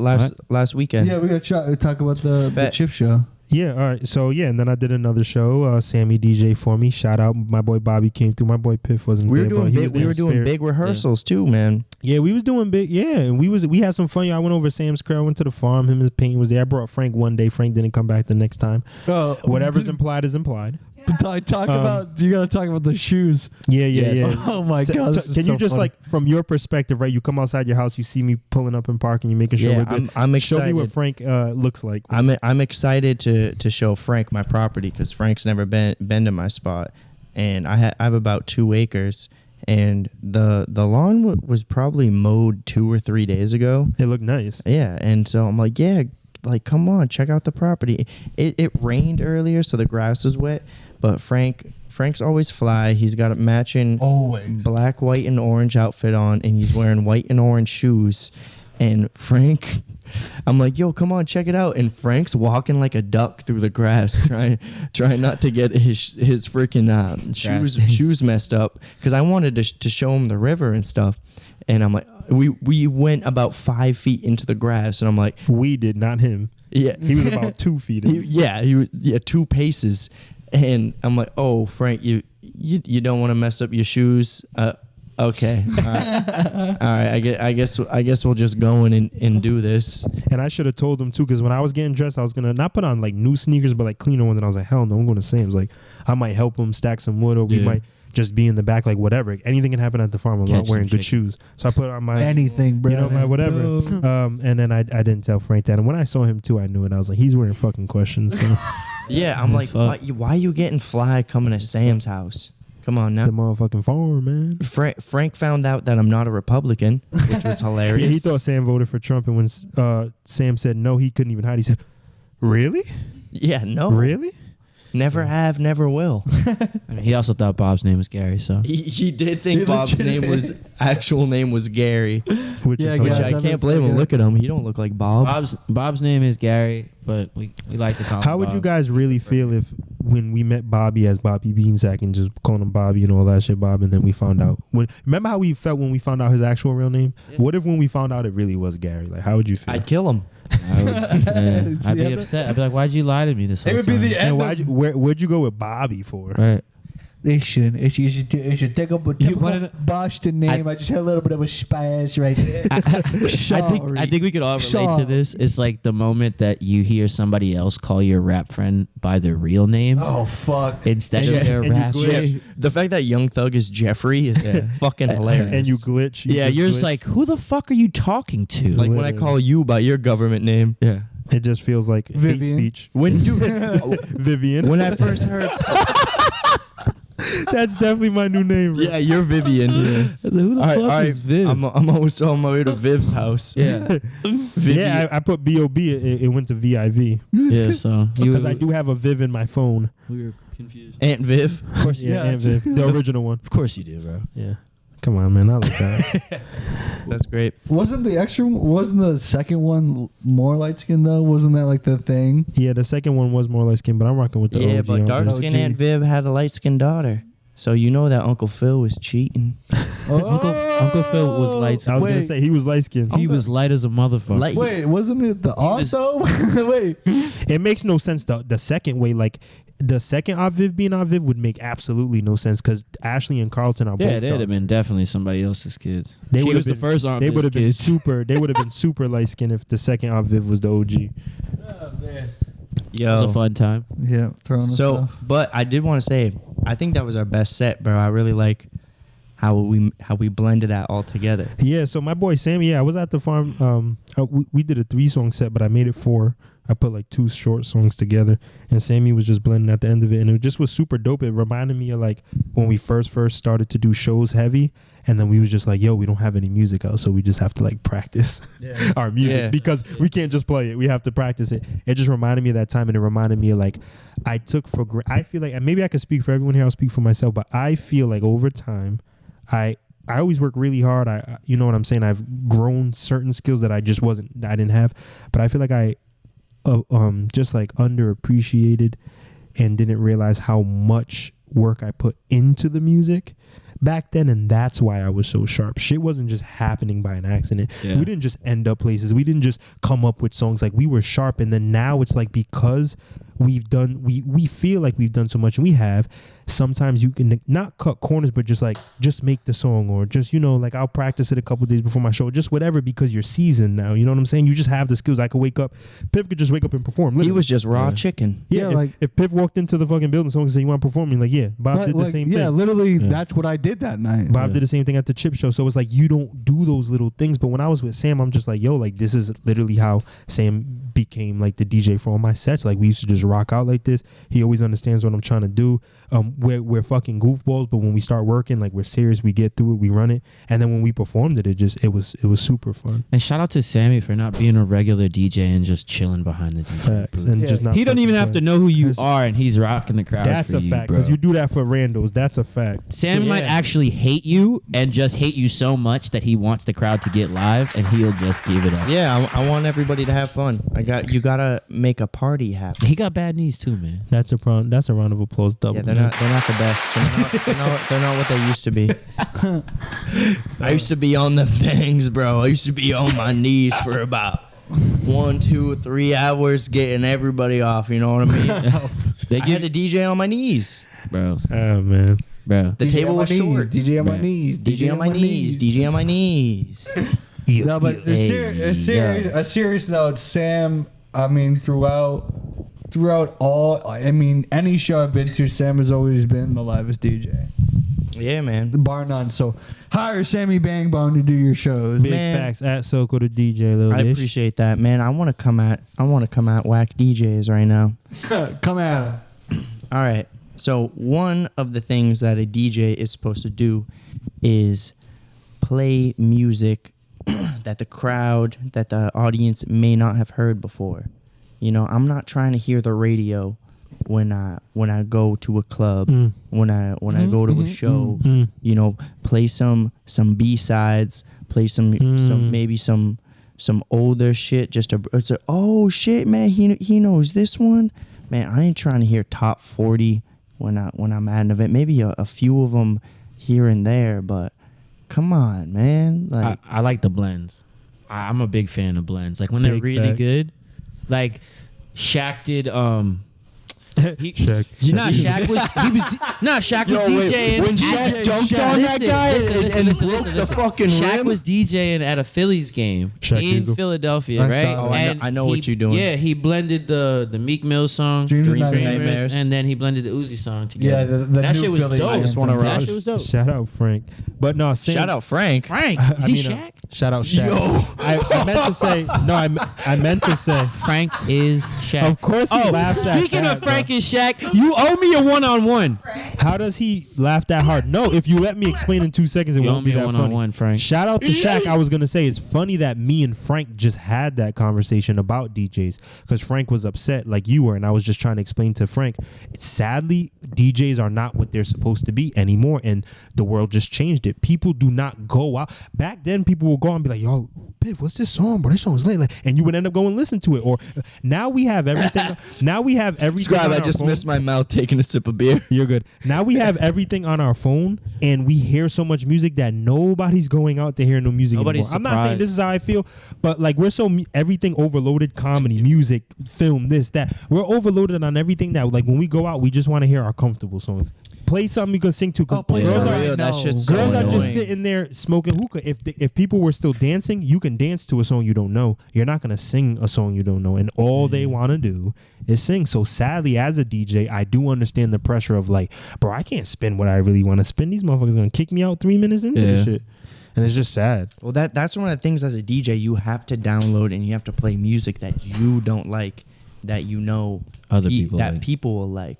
last weekend. Yeah, we got to talk about the Bet. chip show. Yeah, all right. So yeah, and then I did another show. Sammy DJ for me. Shout out, my boy Bobby came through. My boy Piff wasn't we were there, but doing he big. was We there were in doing spirit. big rehearsals too, man. Yeah, we was doing big. Yeah, and we had some fun. I went over to Sam's crib. I went to the farm. Him and his paint was there. I brought Frank one day. Frank didn't come back the next time. Whatever's implied is implied. Talk about. You gotta talk about the shoes. Yeah. Oh my god! Can you just like from your perspective, right? You come outside your house, you see me pulling up in park, and you making sure we're good. I'm excited. Show me what Frank looks like. I'm excited to show Frank my property because Frank's never been to my spot, and I have about 2 acres, and the lawn was probably mowed 2 or 3 days ago. It looked nice. Yeah, and so I'm like, yeah, like come on, check out the property. It rained earlier, so the grass was wet, but Frank's always fly. He's got a matching black, white, and orange outfit on, and he's wearing white and orange shoes. And Frank, I'm like, yo, come on, check it out. And Frank's walking like a duck through the grass, trying not to get his freaking shoes messed up. Because I wanted to show him the river and stuff. And I'm like, we went about 5 feet into the grass, and I'm like, we did, not him. Yeah, he was about 2 feet in. He was 2 paces. And I'm like, oh, Frank, you don't want to mess up your shoes. Okay. All right. I guess we'll just go in and do this. And I should have told him too, because when I was getting dressed, I was gonna not put on like new sneakers, but like cleaner ones. And I was like, hell no, I'm going to Sam's. Like, I might help him stack some wood, or we might just be in the back, like whatever. Anything can happen at the farm. I'm not wearing good shoes, so I put on my anything, bro. You know, my whatever. And then I didn't tell Frank that. And when I saw him too, I knew it. I was like, he's wearing fucking questions. So. Yeah, I'm like, why you getting fly coming to Sam's house? Come on now. The motherfucking farm, man. Frank found out that I'm not a Republican, which was hilarious. Yeah, he thought Sam voted for Trump, and when Sam said no, he couldn't even hide. He said, really? Yeah, no. Really? Never have, never will. I mean, he also thought Bob's name was Gary, so he did think Bob's actual name was Gary, which I can't blame him. Look at him; he don't look like Bob. Bob's name is Gary, but we like to call him How would you guys really feel if when we met Bobby as Bobby Beansack and just calling him Bobby and all that shit, Bob, and then we found out remember how we felt when we found out his actual real name? Yeah. What if when we found out it really was Gary? Like, how would you feel? I'd kill him. I'd be upset. I'd be like, "Why'd you lie to me this whole time?" It would be the end. Where'd you go with Bobby for? Right. They should. It should take up a typical Boston name. I just had a little bit of a spaz right there. I think we could all relate to this. It's like the moment that you hear somebody else call your rap friend by their real name. Oh, fuck. Instead of their rap name. The fact that Young Thug is Jeffrey is fucking hilarious. And you glitch. You're just like, who the fuck are you talking to? Like when I call you by your government name. Yeah. It just feels like hate speech. Vivian. When I first heard... That's definitely my new name. Bro. Yeah, you're Vivian. Yeah. Who the fuck is Viv? I'm always on my way to Viv's house. Yeah. Yeah, I put B.O.B. It went to VIV. Yeah, so. Because I do have a Viv in my phone. We were confused. Aunt Viv. Of course, yeah, Aunt Viv. The original one. Of course you do, bro. Yeah. Come on, man. I like that. That's great. Wasn't the second one more light skinned though? Wasn't that like the thing? Yeah, the second one was more light skinned, but I'm rocking with the OG. But dark skinned Aunt Viv had a light skinned daughter. So you know that Uncle Phil was cheating. Uncle Phil was light. I was gonna say he was light skinned. He was light as a motherfucker. Wait, wasn't it the also? Wait, it makes no sense. The second way, like the second Aunt Viv being Aunt Viv would make absolutely no sense because Ashley and Carlton are both. Yeah, they'd have been definitely somebody else's kids. They was the first Aunt Viv's They would have been kids. super. They would have been super light skinned if the second Aunt Viv was the OG. oh, man. Yo, it was a fun time. Yeah, throwing So, but I did want to say, I think that was our best set, bro. I really like how we blended that all together. Yeah, so my boy Sammy, I was at the farm. We did a 3-song set, but I made it 4. I put like 2 short songs together, and Sammy was just blending at the end of it, and it just was super dope. It reminded me of like when we first started to do shows heavy, and then we was just like, yo, we don't have any music out, so we just have to like practice our music because we can't just play it. We have to practice it. It just reminded me of that time, and it reminded me of like I feel like, and maybe I could speak for everyone here, I'll speak for myself, but I feel like over time, I always work really hard. You know what I'm saying? I've grown certain skills that I didn't have, but I feel like I just like underappreciated and didn't realize how much work I put into the music back then, and that's why I was so sharp. Shit wasn't just happening by an accident. We didn't just end up places. We didn't just come up with songs. Like, we were sharp, and then now it's like because we've done, we feel like we've done so much, and we have. Sometimes you can not cut corners, but just make the song, or just, like I'll practice it a couple days before my show, just whatever, because you're seasoned now. You know what I'm saying? You just have the skills. I could wake up. Piff could just wake up and perform. Literally. He was just raw chicken. Yeah, if Piff walked into the fucking building, someone could say, "You want to perform?" You're like, "Yeah." Bob did the same thing. Yeah, literally, that's what I did that night. Bob did the same thing at the Chip Show. So it's like you don't do those little things. But when I was with Sam, I'm just like, yo, like this is literally how Sam became like the DJ for all my sets. Like we used to just rock out like this. He always understands what I'm trying to do. We're fucking goofballs, but when we start working, like we're serious. We get through it. We run it. And then when we performed it, it was super fun. And shout out to Sammy for not being a regular DJ and just chilling behind the DJ. Facts. And just not. He doesn't even have to know who you are, and he's rocking the crowd. That's for a you, fact, bro. because you do that for randos. That's a fact. Sam might actually hate you and just hate you so much that he wants the crowd to get live, and he'll just give it up. Yeah, I want everybody to have fun. You gotta make a party happen. He got bad knees too, man. That's a round of applause. Double. Yeah, they're not the best. They're not what they used to be. I used to be on them things, bro. I used to be on my knees for about 1, 2, 3 hours getting everybody off. You know what I mean? I had to DJ on my knees, bro. Oh man, bro. The table was short. DJ on my knees. DJ on my knees. DJ on my knees. No, but a serious note, Sam. I mean, throughout all, any show I've been to, Sam has always been the livest DJ. Yeah, man. Bar none. So hire Sammy Bang Bong to do your shows. big facts at Soko the DJ. Little I ish. appreciate that, man. I want to come at whack DJs right now. Come at him. All right. So one of the things that a DJ is supposed to do is play music that the audience may not have heard before. I'm not trying to hear the radio when I go to a club, when I go to a show. Play some B-sides, play some older shit. It's oh shit, man, he knows this one. Man, I ain't trying to hear top 40 when I'm at an event. Maybe a few of them here and there, but come on, man. Like I like the blends. I'm a big fan of blends. Like when they're really facts. good. Like Shaq did. Shaq. Shaq was DJing. when Shaq jumped on that guy and broke the fucking Shaq rim? was DJing at a Phillies game Shaq in Diesel. Philadelphia, I right? saw it. I know what you're doing. Yeah, he blended the Meek Mill song, Dreams and Dreamers, Nightmares. and then he blended the Uzi song together. Yeah, the that new shit was Philly dope. I just wanna That rock. shit was dope. Shout out Frank. But no, Sam, Shout out Frank. Frank, is he Shaq? Shout out Shaq. I meant to say no. I meant to say Frank is Shaq. Of course he laughs at speaking that, of Frank and Shaq, you owe me a one-on-one. How does he laugh that hard? No, if you let me explain in 2 seconds, it You owe won't me be a that one-on-one, funny. Frank. Shout out to Shaq. I was gonna say it's funny that me and Frank just had that conversation about DJs because Frank was upset like you were, and I was just trying to explain to Frank. Sadly, DJs are not what they're supposed to be anymore, and the world just changed it. People do not go out. Back then, people would go out and be like, "Yo, Piff, what's this song, bro? This song's late," and you would end up going and listen to it. Or now we have everything. Now we have everything. Scribe, on I our just phone. missed my mouth taking a sip of beer. You're good. Now we have everything on our phone, and we hear so much music that nobody's going out to hear no music Nobody's anymore. I'm not saying surprised. this is how I feel, but like we're so everything overloaded. Comedy, music, film, this, that. We're overloaded on everything that like when we go out, we just want to hear our comfortable songs. Play something you can sing to because play girls something are I know. that shit's so girls are just annoying. sitting there smoking hookah. If people were still dancing, you can dance to a song you don't know. You're not gonna sing a song you don't know, and all they want to do is sing. So sadly, as a DJ, I do understand the pressure of like, bro, I can't spin what I really want to spin. These motherfuckers gonna kick me out 3 minutes into this shit, and it's just sad. Well, that's one of the things as a DJ you have to download and you have to play music that you don't like, that Other people that like. people will like.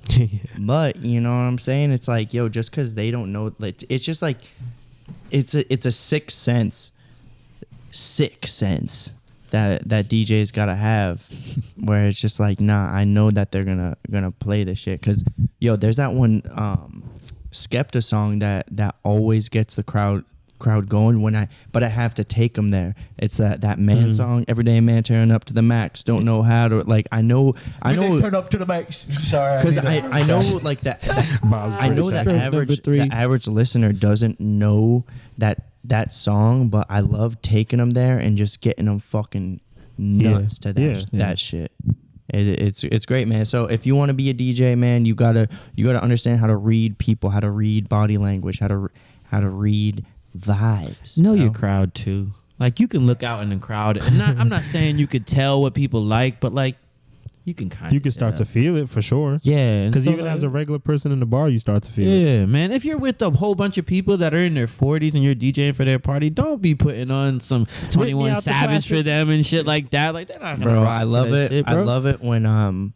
But you know what I'm saying? It's like, yo, just because they don't know, like, it's just like it's a sick sense that DJ's gotta have, where it's just like, nah, I know that they're gonna play this shit. Cause yo, there's that one Skepta song that always gets the crowd going but I have to take them there. It's that man song, everyday man turning up to the max, don't know how to, like, I know Turn up to the max. Sorry, because I know like that I know that the average listener doesn't know that song, but I love taking them there and just getting them fucking nuts to that shit. It's great, man. So if you want to be a DJ, man, you gotta understand how to read people, how to read body language, how to read vibes. Know your crowd too. Like you can look out in the crowd, and I'm not saying you could tell what people like, but like you can kind of. You can start to feel it for sure. Yeah, because even as a regular person in the bar, you start to feel it. Yeah, man. If you're with a whole bunch of people that are in their 40s and you're DJing for their party, don't be putting on some 21 Savage for them and shit like that. Like they're not gonna. Bro, rock I love it. shit, I love it when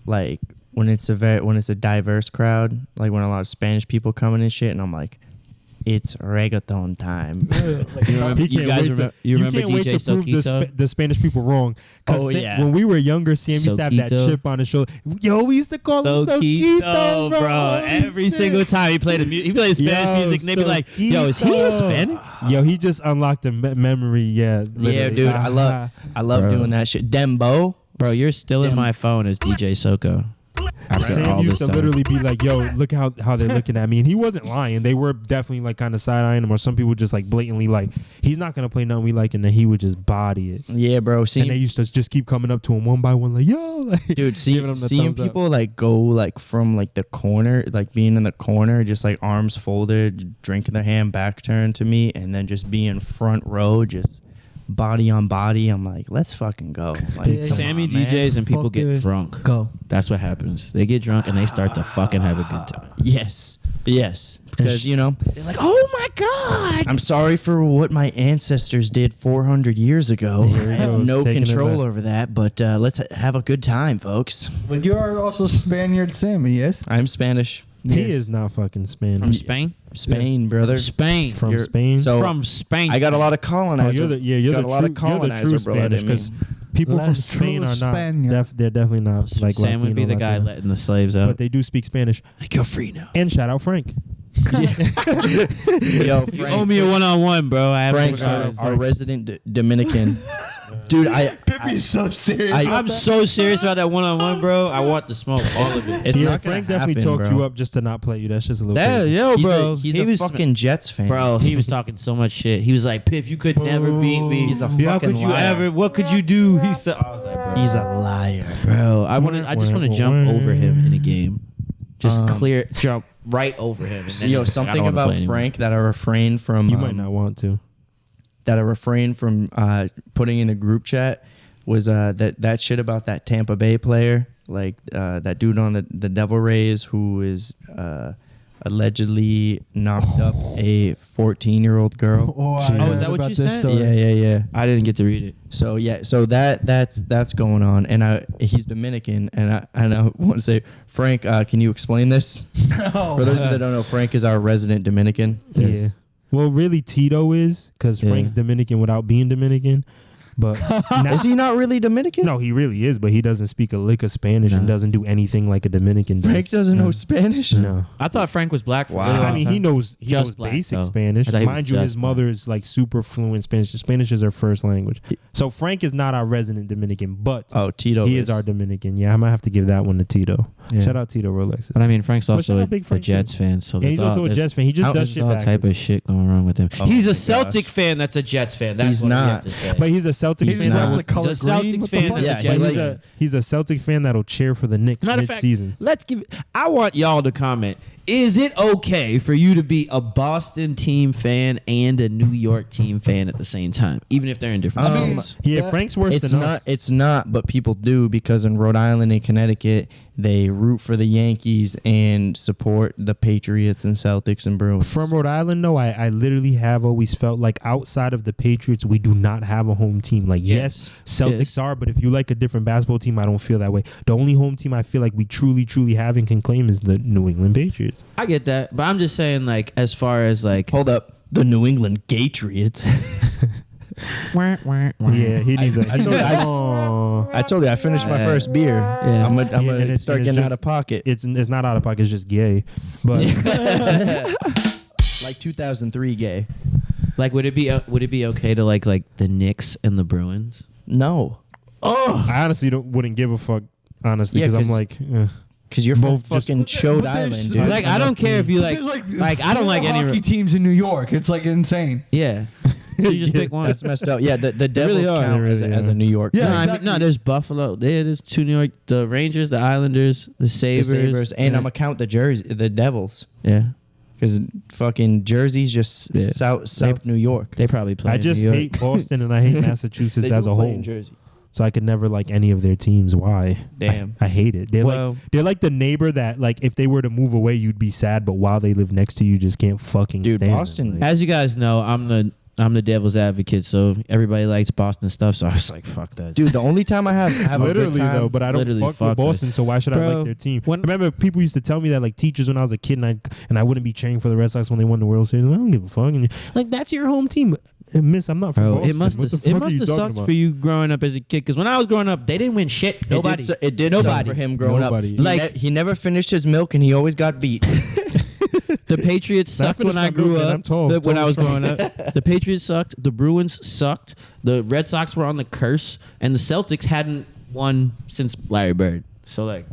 like when it's a diverse crowd, like when a lot of Spanish people coming and shit, and I'm like, it's reggaeton time. You remember can't wait DJ to prove Soquito? the Spanish people wrong. Oh, yeah. When we were younger, Sam used to have that Soquito. chip on his shoulder. Yo, we used to call him Soquito, bro. Holy Every shit. single time he played he played Spanish music, and they'd be like, "Yo, is he Soquito. Hispanic?" Yo, he just unlocked a memory. Yeah, Yeah, literally. dude, I love Bro. doing that shit. Dembo, Bro, you're still in Damn. my phone as DJ Soko. After Sam all used this to time. literally be like, "Yo, look how they're looking at me," and he wasn't lying. They were definitely like kind of side eyeing him, or some people just like blatantly like, "He's not gonna play nothing we like," and then he would just body it. yeah, bro. And they used to just keep coming up to him one by one, like, "Yo, like, Dude, giving him the seeing thumbs up. people like go like from like the corner, like being in the corner, just like arms folded, drinking their hand back turned to me, and then just being front row, just body on body. I'm like, let's fucking go. Like, Big come Sammy on, man. DJs and people Fuck get it. drunk. Go. That's what happens. They get drunk and they start to fucking have a good time. Yes, because They're like, "Oh my god!" I'm sorry for what my ancestors did 400 years ago. Here I he have goes, no taking it control back. over that, but let's have a good time, folks. But you are also Spaniard Sammy, yes? I'm Spanish. He is not fucking Spanish." From Spain. Spain, brother. Spain. From You're- Spain. so- From Spain. I got a lot of Oh, colonizer. you're got the a lot of true, you're the colonizer true blood Spanish in me. because people from Less Spain true are not. Spaniard. They're definitely not like Sam would be Latino, the guy Latino. letting the slaves out. But they do speak Spanish. Like, you're free now. And shout out Frank. Yo, You owe me a one-on-one, bro. I haven't Frank, our resident Dominican. Dude, Pippi's so serious. I'm so serious about that one-on-one, bro. I want to smoke all of it. It's Yeah, not Frank gonna definitely happen, talked bro. you up just to not play you. That's just a little That, crazy. yo, He's bro. he's he a was fucking Jets fan. Bro, he was talking so much shit. He was like, "Piff, you could never beat me. He's a How fucking could you liar. ever? What could you do?" He said, "I was like, bro, He's a liar. bro. I just want to jump over him in a game, just jump right over him." And then Yo, he's like, "I something don't wanna about play anymore." Frank that I refrain from. You might not want to. That I refrained from putting in the group chat was that shit about that Tampa Bay player, like that dude on the Devil Rays who is allegedly knocked up a 14-year-old girl. Oh, is that heard what about you this said? story. Yeah. I didn't get to read it. So that's going on, and he's Dominican, and I want to say, Frank, can you explain this? For those that don't know, Frank is our resident Dominican. Yeah. Well, really, Tito is because Frank's Dominican without being Dominican. But Is he not really Dominican? No, he really is, but he doesn't speak a lick of Spanish and doesn't do anything like a Dominican does. Frank doesn't know Spanish. No. I thought Frank was black. For Wow. a really I long mean, time. he knows Just black, basic though. Spanish. I thought he was Mind you, just his black. mother is like super fluent Spanish. Spanish is her first language. So Frank is not our resident Dominican, but Oh, Tito. he is our Dominican. Yeah, I might have to give that one to Tito. Yeah. Shout out Tito Rolex. But I mean, Frank's But also shout out a Big Frank, Jets too. fan, so And he's also a there's Jets fan. He just does there's shit all backwards. type of shit going wrong with him. Oh He's a my Celtic gosh. fan that's a Jets fan. That's He's what we have not. to say. But he's a Celtic He's fan. not. That The color He's a Celtics green? What the fan fuck? that's Yeah, a Jets he fan. he's a Celtic fan that'll cheer for the Knicks Matter of fact, mid-season. let's give. I want y'all to comment. Is it okay for you to be a Boston team fan and a New York team fan at the same time, even if they're in different states? Yeah, Frank's worse It's than not. us. It's not. But people do because in Rhode Island and Connecticut, they root for the Yankees and support the Patriots and Celtics and Bruins. From Rhode Island, though, I literally have always felt like outside of the Patriots, we do not have a home team. Like, yes, Celtics Yes. are, but if you like a different basketball team, I don't feel that way. The only home team I feel like we truly, truly have and can claim is the New England Patriots. I get that, but I'm just saying, like, as far as like, Hold up, the New England Patriots. Yeah, he needs a. I told you, Aw. I told you, I finished my first beer. Yeah. I'm Yeah, and gonna it's- start and it's getting out just- of pocket. It's not out of pocket. It's just gay, but Like 2003 gay. like, would it be okay to like the Knicks and the Bruins? No, I honestly wouldn't give a fuck. Honestly, Yeah, because I'm 'cause- like, because you're from Both just- fucking Chode But there's- Island, dude. Like, I don't care if you There's like I don't like four any. hockey teams in New York. It's like insane. Yeah, So you just pick one. That's messed up. Yeah, the Devils really are. count They as really a are. New York. Yeah, team. No, exactly. no, there's Buffalo. There's 2 New York. The Rangers, the Islanders, the The Sabres. Sabres, and yeah. I'm gonna count the Devils. Yeah, Because fucking Jersey's just Yeah. South New York. they probably play. I in just New York. hate Boston and I hate Massachusetts They as do a play whole. in Jersey. So I could never like any of their teams. Why? Damn. I hate it. Well- They're like the neighbor that like if they were to move away, you'd be sad, but while they live next to you, you just can't fucking Dude, stand them. Boston- Like, As you guys know, I'm the devil's advocate, so everybody likes Boston stuff. So I was like, fuck that. Dude, the only time I have a good literally time. though, but I don't Literally, fuck fuck with Boston, so why should I Bro, like their team? when- I remember people used to tell me that like teachers when I was a kid, and I wouldn't be cheering for the Red Sox when they won the World Series. I don't give a fuck. And like that's your home team, Miss. I'm not from Bro, Boston. it must What the have fuck are you talking sucked about? for you growing up as a kid. Because when I was growing up, they didn't win shit. Nobody. It did Nobody. suck for him growing Nobody. up. Like- He never finished his milk and he always got beat. The Patriots I sucked finished when I my grew milk, man. up. I'm tall. When I was Tall growing up, the Patriots sucked. The Bruins sucked. The Red Sox were on the curse, and the Celtics hadn't won since Larry Bird. So like,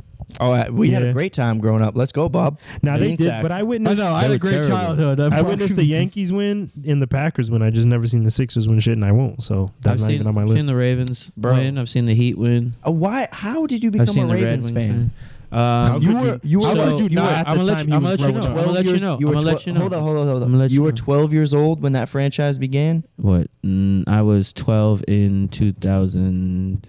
We had Yeah. a great time growing up. Let's go, Bob. Now they Bean did, sack. but I I witnessed. know. I had were a great terrible. childhood. I witnessed the Yankees win and the Packers win. I just never seen the Sixers win shit, and I won't. So that's I've not seen, even on my seen list. the Ravens Bro. win. I've seen the Heat win. Why? How did you I've become seen a the Red Ravens Wings fan? win. How You could were you- you were how so- could you no, not at I'm the gonna let time you- he I'm was gonna let you growing know. up? I'm gonna let you know. I'm gonna let you know. Hold on. I'm gonna let You you were know. 12 years old when that franchise began. What? I was 12 in 2000.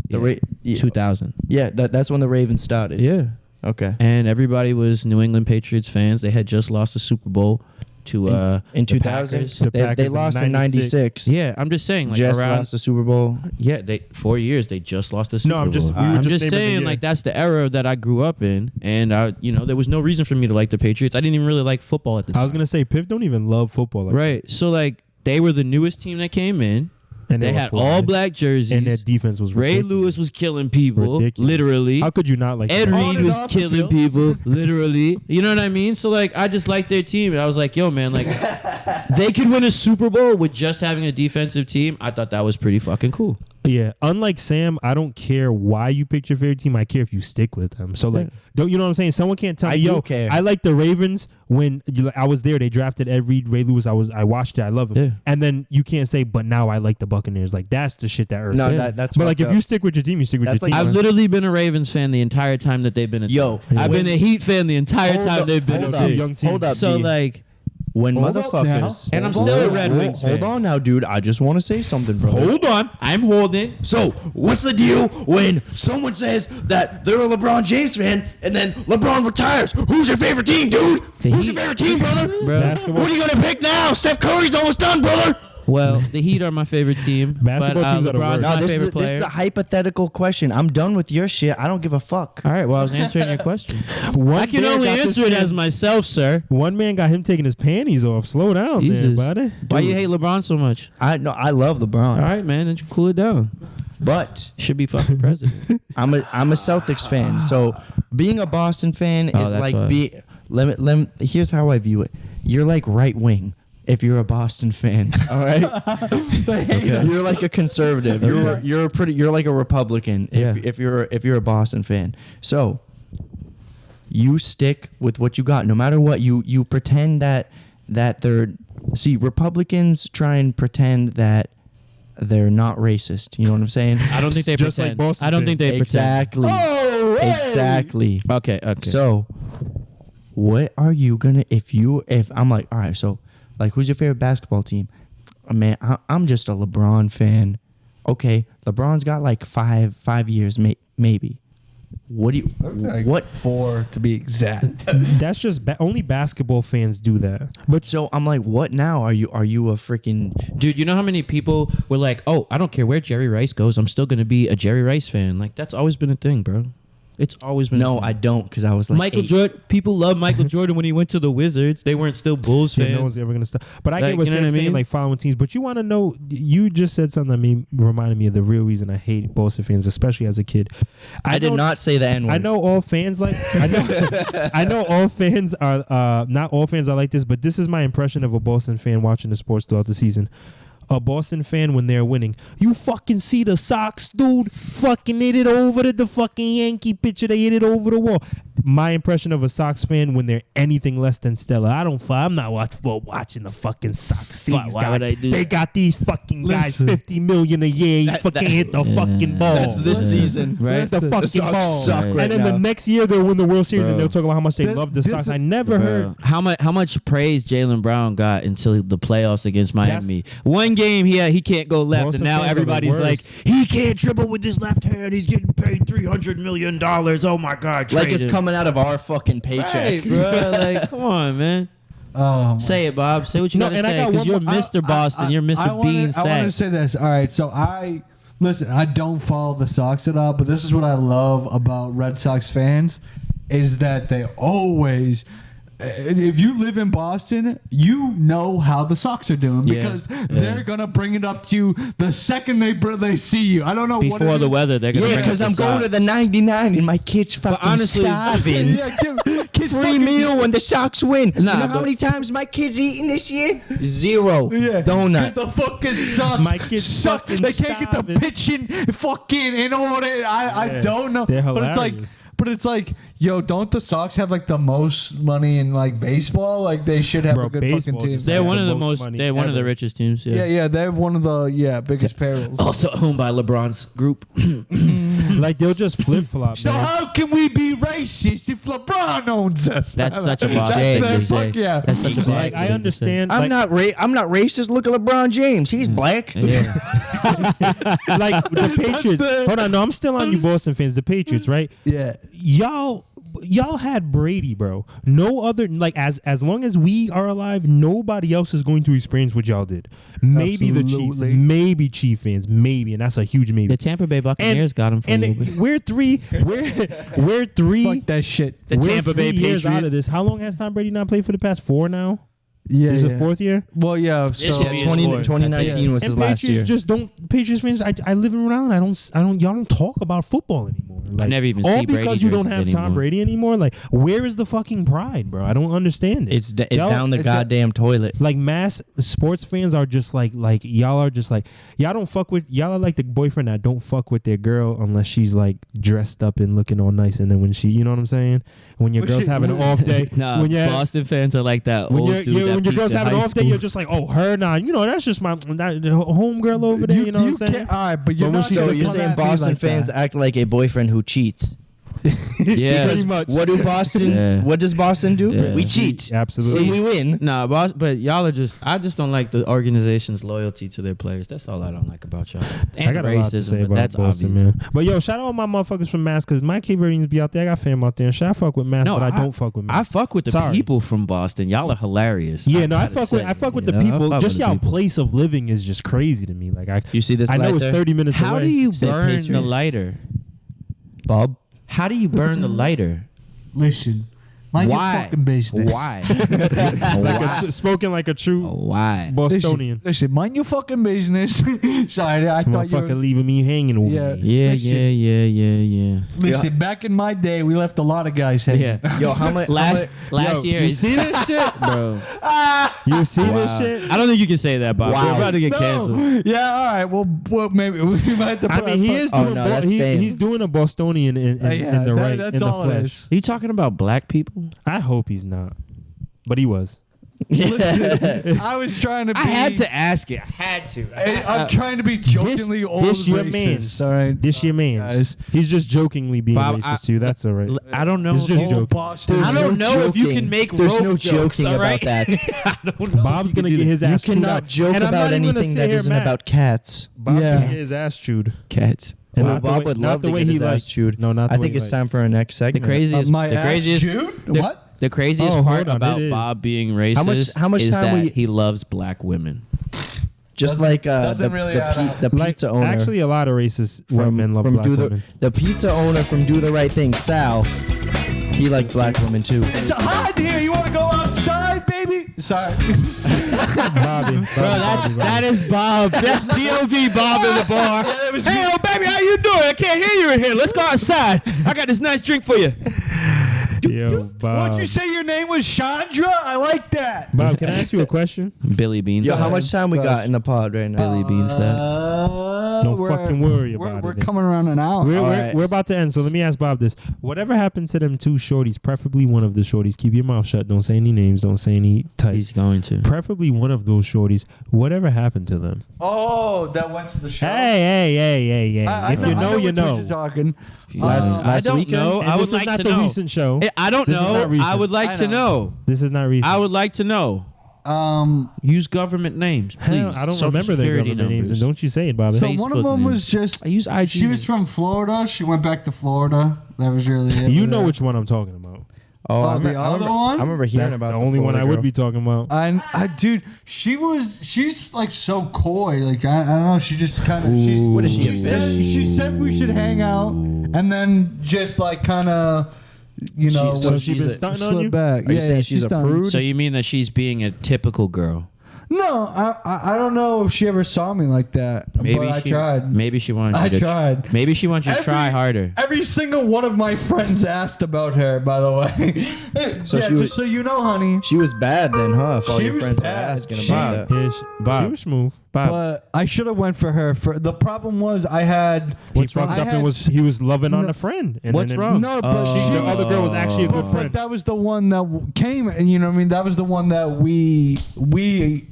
The Yeah, Ra- yeah. 2000. Yeah, that's when the Ravens started. Yeah. Okay. And everybody was New England Patriots fans. They had just lost the Super Bowl to In the 2000, Packers. The they Packers in lost in 96. Yeah, I'm just saying, like Just around lost the Super Bowl. yeah, 4 years they just lost the Super No, I'm just- Bowl. we were I'm just just naming the saying, year. like that's the era that I grew up in, and there was no reason for me to like the Patriots. I didn't even really like football at the time. I was gonna say Piff don't even love football, like Right, so like they were the newest team that came in. and They were had flying. all black jerseys. and their defense was Ray ridiculous. Lewis was killing people, Ridiculous. literally. How could you not like Ed that? Reed and was off the killing field. people, literally. You know what I mean? So like, I just liked their team. And I was like, yo, man, like, they could win a Super Bowl with just having a defensive team. I thought that was pretty fucking cool. Yeah, unlike Sam, I don't care why you pick your favorite team. I care if you stick with them. So like, don't you know what I'm saying? Someone can't tell I me, do yo, care. I like the Ravens when I was there. They drafted Ed Reed, Ray Lewis. I watched it. I love him. Yeah. And then you can't say, but now I like the Buccaneers. Like that's the shit that hurts. No, Yeah. that's. But like, fucked if you up. stick with your team, you stick with That's your team. like- I've literally been a Ravens fan the entire time that they've been a Yo, team. I've when- been a Heat fan the entire Hold time up, they've been hold a up, team. young team. Hold up, So D. like, when Hold up motherfuckers, now. And I'm Hold still a on, Red hold- Wings Hold fan. on now, dude. I just want to say something, bro. hold on, I'm holding. So, what's the deal when someone says that they're a LeBron James fan and then LeBron retires? Who's your favorite team, dude? Who's your favorite team, brother? Bro. Basketball. What are you gonna pick now? Steph Curry's almost done, brother. Well, the Heat are my favorite team. Basketball but, teams are the LeBron's worst. my No, this favorite is player. a hypothetical question. I'm done with your shit. I don't give a fuck. All right, well, I was answering your question. One I can man only got this answer it man- as myself, sir. One man got him taking his panties off. Slow down, Jesus. man, buddy. Why you hate LeBron so much? I love LeBron, All right, man, then you cool it down. but Should be fucking president. I'm a Celtics fan. So being a Boston fan Oh, is that's like why. here's how I view it. You're like right wing if you're a Boston fan. All right. Okay. You're like a conservative. You're like a Republican Yeah. if you're a Boston fan. So you stick with what you got no matter what. You pretend that they're Republicans try and pretend that they're not racist. You know what I'm saying? I don't think they Just like pretend. Boston I don't think they pretend. Exactly. Exactly. Okay. So, what are you gonna if I'm like, all right, so like, who's your favorite basketball team? Man, I'm just a LeBron fan. Okay, LeBron's got like five years, maybe. What do you? What? 4 to be exact. That's just only basketball fans do that. But So I'm like, what now? Are you a freaking? Dude, you know how many people were like, "Oh, I don't care where Jerry Rice goes. I'm still gonna be a Jerry Rice fan." Like that's always been a thing, bro. It's always been. No, a thing. I don't, because I was like Michael 8. Jordan. People love Michael Jordan when he went to the Wizards. They weren't still Bulls yeah, fans. no one's ever gonna stop. But I Like, get what you know Sam's what I saying, mean? like following teams. But you want to know? You just said something that reminded me of the real reason I hate Boston fans, especially as a kid. I did not say the N word. I know all fans like I know all fans are not all fans are like this, but this is my impression of a Boston fan watching the sports throughout the season. A Boston fan when they're winning, you fucking see the Sox, dude, fucking hit it over the fucking Yankee pitcher, they hit it over the wall. my impression of a Sox fan when they're anything less than stellar. I'm not watching the fucking Sox. These Why guys, would I do they that? got these fucking guys Listen. $50 million a year. You fucking hit the fucking ball. That's this season. Right? The fucking Sox ball. suck right and then now. the next year they'll win the World Series and Bro. they'll talk about how much they love the This Sox. is- I never heard. How much praise Jaylen Brown got until the playoffs against Miami? One game he can't go left, Boston and now fans are the everybody's like, worst. he can't dribble with his left hand. He's getting paid $300 million. Oh my God! Like trade it's him. coming out of our fucking paycheck. Right, bro. Like, come on, man. Oh, Say it, Bob. Say what you No, gotta and I say, got because one you're more- Mr. Boston. You're Mr. I wanna Bean say this. All right, so listen. I don't follow the Sox at all, but this is what I love about Red Sox fans is that they always. If you live in Boston, you know how the Sox are doing Yeah, because they're gonna bring it up to you the second they see you. I don't know what Before it the is. weather, they're gonna Yeah, bring because up I'm the going to Sox. the 99 and my kid's fucking honestly- starving. Yeah, kids Free fucking- meal when the Sox win. You Nah, know how but- many times my kid's eating this year? 0. Yeah, Donut. 'cause the fucking Sox My kids suck. fucking They can't get starving. the pitching fucking in order. I Yeah, don't know. they're But it's like, yo, don't the Sox have like the most money in like baseball? Like they should have Bro, a good fucking baseball team. just They're has one the of the most most. money They're one of the ever. richest teams. Yeah, they're one of the biggest payrolls. Also owned by LeBron's group. Like they'll just flip flop, So man. how can we be racist if LeBron owns us? That's such a Boston That's thing the to say. fuck yeah. That's such a Boston Like I thing to understand. I'm like, not racist. Look at LeBron James. He's black. say. Yeah. like the Patriots. the- Hold on, no, I'm still on you, Boston fans. The Patriots, right? Yeah. Y'all had Brady, bro. No other like as long as we are alive, nobody else is going to experience what y'all did. Maybe the Chiefs, Absolutely. maybe Chief fans, maybe, and that's a huge maybe. The Tampa Bay Buccaneers got him for a and little bit. we're three. We're three. Fuck that shit. The we're Tampa Bay 3 years out of Patriots. this. How long has Tom Brady not played for the past 4 now? Yeah. This is the 4th year. Well, yeah. This So should be his 20, fourth. 2019 was And his last Patriots year. just don't. Patriots fans, I live in Rhode Island. y'all don't talk about football anymore. Like, never even all see Brady because you don't jerseys have Tom anymore. Brady anymore. Like, where is the fucking pride, bro? I don't understand it. It's Y'all- down the goddamn toilet. Like mass sports fans are just like y'all are just like y'all don't fuck with y'all are like the boyfriend that don't fuck with their girl unless she's like dressed up and looking all nice, and then when she, you know what I'm saying, when your Well, girl's shit, having an off day, Nah, when you're Boston fans are like that when old you're, dude that when your peaked girl's in having an high off day, school. you're just like, oh, her nah, you know that's just my home girl over there, you know what I'm saying? Can't, all right, but you're But when not she- So gonna you're come saying at me Boston like fans that. act like a boyfriend who cheats? Yeah. Pretty much. What do Boston? Yeah. What does Boston do? Yeah. We cheat. Absolutely. So we win. Nah, but y'all are just. I just don't like the organization's loyalty to their players. That's all I don't like about y'all. And I got a lot to racism, say but about that's Boston, obvious. man. But yo, shout out all my motherfuckers from Mass, because my K ratings be out there. I got fam out there. And I fuck with Mass, No, but I don't fuck with Mass. I fuck with the Sorry. people from Boston. Y'all are hilarious. Yeah, no, I gotta fuck say, with the you know? I people. fuck Just with the y'all people. place of living is just crazy to me. Like You see this? I know light it's there? 30 minutes How away. do you Say burn the Patriots. lighter? Bob? How do you burn the lighter? Listen, mind Why? your fucking business. Why? Spoken like a true Why? Bostonian. Listen, mind your fucking business. Sorry, I thought you Motherfucker were. leaving me hanging over Yeah. here. Yeah. Listen, back in my day, we left a lot of guys hanging. Yeah. Yo, how much? Last Yo, year, you see this shit? bro. You see this Wow. shit? I don't think you can say that, Bob. Wow. We're about to get No. canceled. Yeah, all right. Well, maybe we might have to. I mean, he is Oh, doing no, that's staying. he's doing a Bostonian in the right, That's in the all it flesh. is. Are you talking about black people? I hope he's not, but he was. Listen, I was trying to be. I had to ask it. I had to. I'm trying to be jokingly old. this your racist, man. All right. This your man. guys. He's just jokingly being Bob, racist too. That's all right. I don't know. It's just Old joking. Boston. I don't know if you can make There's rope no jokes, joking all right? about that. I don't know. Bob's if you gonna can get do his You ass chewed cannot out. joke And I'm about not even gonna anything sit that here isn't mad. about cats. Bob's Yeah. gonna get his ass chewed. that. Cats. And Well, not the Bob way- would not love the to way get he his ass likes. chewed. No, not the I way think he it's likes. time for our next The segment. craziest. My the ass craziest. chewed? the- What? The craziest Oh, part hold on, about it is. Bob being racist how much is time that we- he loves black women. Just like doesn't really add up. the pizza owner Actually, a lot of racist white from, men love from black Do women. the pizza owner from Do the Right Thing, Sal. He liked black women too. It's hot here. You want to go outside, baby? Sorry. Bobby, Bro, that is Bob. That's POV Bob in the bar. Hey, oh baby, how you doing? I can't hear you in here. Let's go outside. I got this nice drink for you. Yo, Bob. What'd you say your name was Chandra? I like that. Bob, can I ask you a question? Billy Bean. Yo, said. how much time we got in the pod right now? Billy Bean said. Don't fucking worry we're, about we're it. We're coming around an hour. We're about to end, so let me ask Bob this. Whatever happened to them two shorties, preferably one of the shorties, keep your mouth shut, don't say any names, don't say any types. He's going to. Preferably one of those shorties, whatever happened to them? Oh, that went to the show. Hey. If you know, you know. Talking. I don't weekend? know. And I would this is like not to the know. recent show. I don't This is not know. recent. I would like to know. This is not recent. I would like to know. Use government names, please. Hell, I don't Social remember their security government names, and numbers. don't you say it, Bobby. So one of Facebook them names. was just. I use IG. She was from Florida. She went back to Florida. That was really it. You know which one I'm talking about. Oh, the other one? I remember hearing That's about the only one I Florida would girl. be talking about. I dude, she's like so coy. Like I don't know. She just kind of. What is she, a She said we should hang out, and then just like kind of, So she been a- stunting on slip you? back. Are you saying she's a stunting. prude? So you mean that she's being a typical girl? No, I don't know if she ever saw me like that. Maybe but I she tried. Maybe she wanted. I you to tried. Maybe she wants you to try harder. Every single one of my friends asked about her, by the way. So yeah, she was- just so you know, honey. She was bad then, huh? If all She your was friends were bad. asking She- about that. Yeah, Bob. she was smooth. Bob, But I should have went for her. The problem was I had. He fucked up and he was loving on No. a friend. And What's then- wrong? No, but The other girl was actually a good But friend. that was the one that came, and you know what I mean. That was the one that we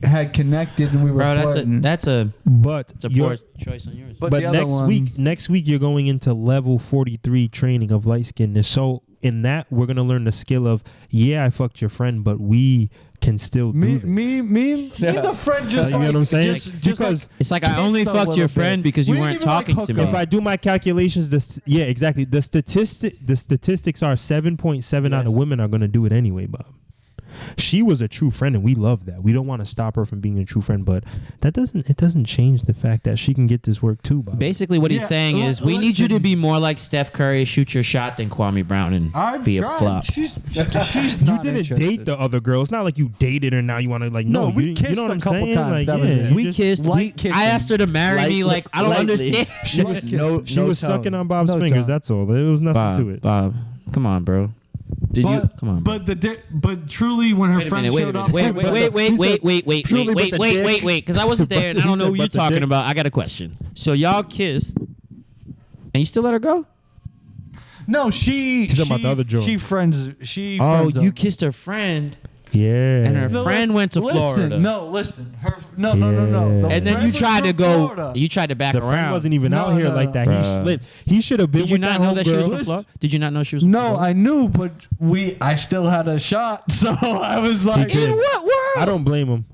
had connected, and we were bro, flirting. that's a But poor you're- choice on yours. But the other next one- next week you're going into level 43 training of light skinness. So in that we're gonna learn the skill of I fucked your friend, but we can still do me, this. me, and the friend just. You know what I'm saying? Just Because It's like I only kissed a fucked your little bit. friend because you We weren't didn't even, like, talking hook to me. up. if I do my calculations, exactly. The statistics are 7.7 out of Yes. women are gonna do it anyway, Bob. She was a true friend, and we love that. We don't want to stop her from being a true friend, but it doesn't change the fact that she can get this work too, Bob. Basically, what he's Yeah, saying is, we need you to listen. be more like Steph Curry, shoot your shot, than Kwame Brown and I've be a tried. flop. She's You not didn't interested. date the other girl. It's not like you dated her. Now you want to like No, we you kissed know what a I'm couple saying? times. Like, That was yeah, it. you We just- kissed. light kissing. I asked her to marry me. Like, I don't Lightly. understand. She Light was, kissing. she was sucking on Bob's No fingers. tongue. That's all. There was nothing to it. Bob, come on, bro. Did you? Come on, bro. But truly, when her Wait a friend minute, wait a showed minute. up, Wait, because I wasn't there and I don't know He what you're said, but the talking dick. about. I got a question. So y'all kissed and you still let her go? No, she. He's talking about the other joint. She friends. She. Oh, friends you him. kissed her friend Yeah. and her friend went to Florida. Listen. Her. No. Yeah. The And then friend you was tried to from go. Florida. You tried to back The friend around. wasn't even No, out here no, like that. Bruh. He slipped. He should have been Did you with not that know that she was homegirl. from Florida? Did you not know she was from No, Florida? I knew, but I still had a shot, so I was like, did. In what world? I don't blame him.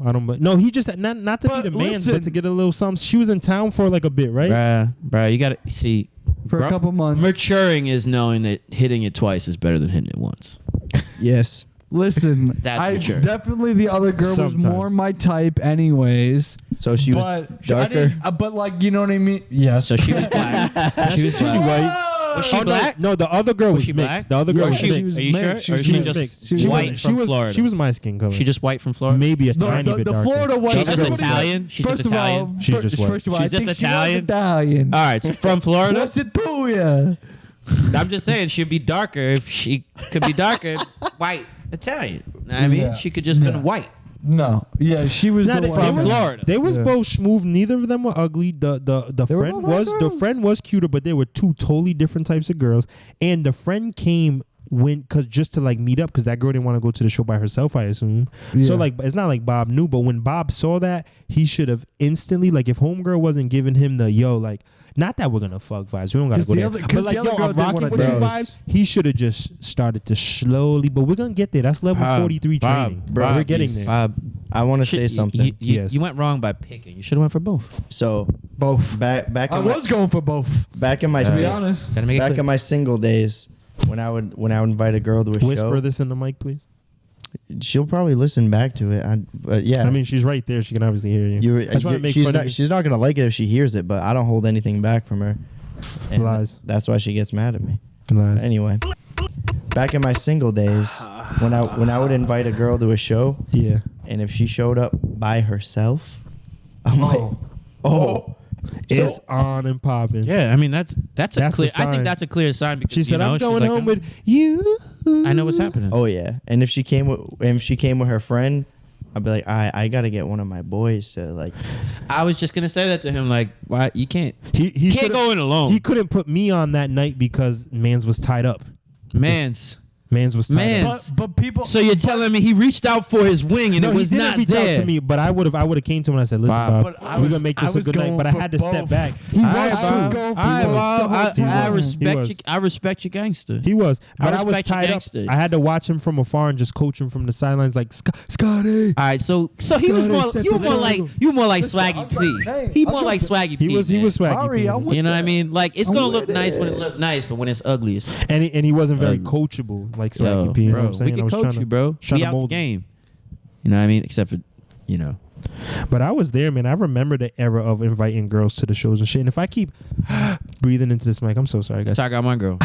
No, he just not to But be the man, listen. but to get a little something. She was in town for like a bit, right? Bruh, you gotta see. for a couple months. Maturing is knowing that hitting it twice is better than hitting it once. Yes. Listen, That's mature. definitely the other girl Sometimes. was more my type, anyways. So she was But I darker. didn't- but like, you know what I mean? Yes. So she was black. She was white. Was she Oh, black? No, the other girl was she mixed. black? The other girl Or was she mixed. Are you mixed. sure? Or She she was just mixed. white from Florida? She was my skin color. She just white from Florida? maybe a tiny bit the darker. Florida one. She's just everybody- Italian? She's just first of all, Italian? She's just white. First of all, She's I just think Italian? She was Italian. All right, so from Florida? What's it to you? I'm just saying she'd be darker if she could be darker, white, Italian. Know what I mean, Yeah. she could just been white. No. Yeah, she was Nah, the they- one. they From was- Florida. They was Yeah. both smooth. Neither of them were ugly. The were friend both was ugly. the friend was cuter, but they were two totally different types of girls. And the friend came just to like meet up because that girl didn't want to go to the show by herself, I assume. Yeah. So like it's not like Bob knew, but when Bob saw that, he should have instantly, like, if homegirl wasn't giving him the like, not that we're gonna fuck vibes, we don't gotta 'Cause go the there, other- 'cause but like, the other yo, girl I'm didn't rocking wanna with you dance. vibes. He should have just started to slowly, but we're gonna get there. That's level Bob, 43 Bob, training. Bob, We're getting please. there. I want to Shit, say something. You, Yes. you went wrong by picking. You should have went for both. So Both. back I in my, was going for both. back in my To be sing- honest. Gotta make it back clear. in my single days, when I would invite a girl to a Whisper show, this in the mic, please. she'll probably listen back to it. But yeah, I mean, she's right there. She can obviously hear you. you, I just wanna make she's fun of not you. she's not gonna like it if she hears it, but I don't hold anything back from her. And Lies. That's why she gets mad at me. Lies. Anyway, back in my single days, when I would invite a girl to a show, Yeah. and if she showed up by herself, I'm like, It's on and popping. Yeah, I mean that's That's clear. the I think sign. that's a clear sign because She said, you know, "I'm she's going like, home with you." I know what's happening. oh yeah. And if she came with her friend, I'd be like, I gotta get one of my boys to like. I was just gonna say that to him, like, why you can't? He Can't go in alone. He couldn't put me on that night because Mans was tied up. Mans. Mans was tied up. But people. So you're telling me he reached out for his wing and No, it he was didn't not reach there? out to me, but I would have came to him and I said, listen, Wow. Bob, But I we're was- gonna make I this a was good night. going But I for had to step both. back. He I was was too. going for All right, well, He I was. respect you. I respect your gangster. He was, I but I was respect your tied up. gangster. I had to watch him from afar and just coach him from the sidelines, like Scotty. All right, so he was Scotty more. set You were the more like table. Swaggy I'm P. like, He I'm more like just- Swaggy P. He was man. swaggy. Sorry, P. I'm with You know what I that. mean? Like it's I'm gonna with look nice when it it. look nice, but when it's ugly, it's and he wasn't very Yo, coachable like Swaggy P. You know bro, what I'm saying? we I can was coach trying you, to- bro. trying We to out the mold him. game. You know what I mean? Except for, you know. But I was there, man. I remember the era of inviting girls to the shows and shit. And if I keep breathing into this mic, I'm so sorry, guys. That's how I got my girl.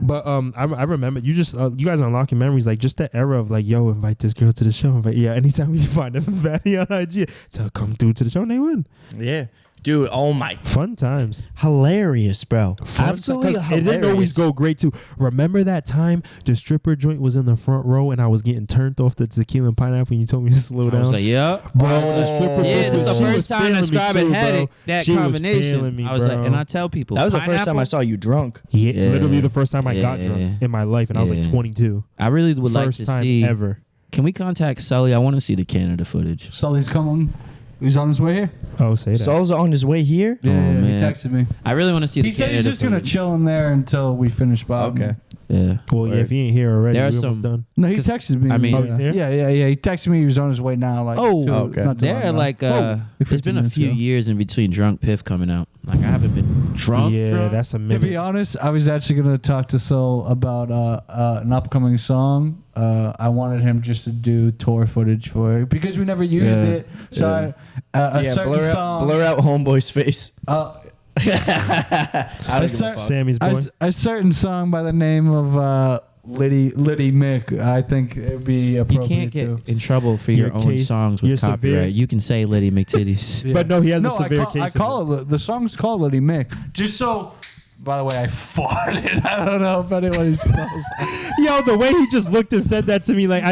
But I remember you just you guys are unlocking memories, like just the era of like, yo, invite this girl to the show. Anytime we find a baddie on IG, so come through to the show and they win. Yeah, dude. Oh my, Fun times. hilarious, bro. Absolutely 'Cause hilarious. it didn't always go great too. Remember that time the stripper joint was in the front row and I was getting turned off the tequila and pineapple and you told me to slow I down? was like, yeah. Bro, the stripper Yeah, this is the she was first time feeling that me Scribe too, had had bro. it, that She was combination. feeling me, I was like, bro. and I tell people. That was the first time I pineapple- saw you drunk. Yeah, Yeah. literally the first time I got Yeah. drunk in my life, and I was like Yeah. 22. I really would like First to time see. ever. Can we contact Sully? I want to see the Canada footage. Sully's coming. He's on his way here. Oh, say that. Saul's on his way here. Yeah, he man. texted me. I really want to see the He said Canada he's just gonna footage. chill in there until we finish Bob. Okay. Yeah. well, yeah, if he ain't here already, There are we almost some- done. No, he 'Cause, texted me. I mean- Oh, he's here? yeah. He texted me. He was on his way now. Like, Oh, okay. not too long They're ago. like, like there's been a 15 few minutes ago. years in between Drunk Piff coming out. Like, I haven't been drunk. Yeah, that's a To minute. be honest, I was actually gonna talk to Sol about an upcoming song. I wanted him just to do tour footage for it because we never used Yeah. it. So a Yeah, certain song. blur out homeboy's face. A Sammy's boy. certain song by the name of Liddy Mick. I think it would be You appropriate can't get too. in trouble for your Your own case- songs your with copyright. severe- You can say Liddy McTitties. Yeah. But no, he has a No, severe I case. call it the song's called Liddy Mick. Just so. By the way, I farted. I don't know if anyone smells that. Yo, the way he just looked and said that to me, like,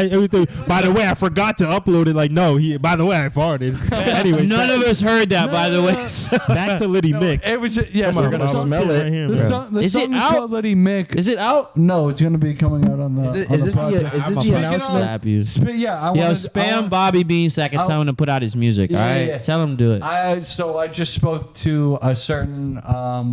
by the way, I forgot to upload it. Like, no, by the way, I farted. Anyways, None of us heard that, by the way. So- back to Liddy Mick. It was just, yeah, Come on, we're gonna Bob, I'm smell sitting it. Right here, The bro. song, the Is it song is out? called Liddy Mick. Is it out? No, it's gonna be coming out on the. Is it- on is the this the- project. is this I'm the speaking announcement? of- Slap you. Yeah, I Yo, wanted, spam Bobby Bean so I can tell him to put out his music. Yeah, all right, yeah. tell him to do it. So I just spoke to a certain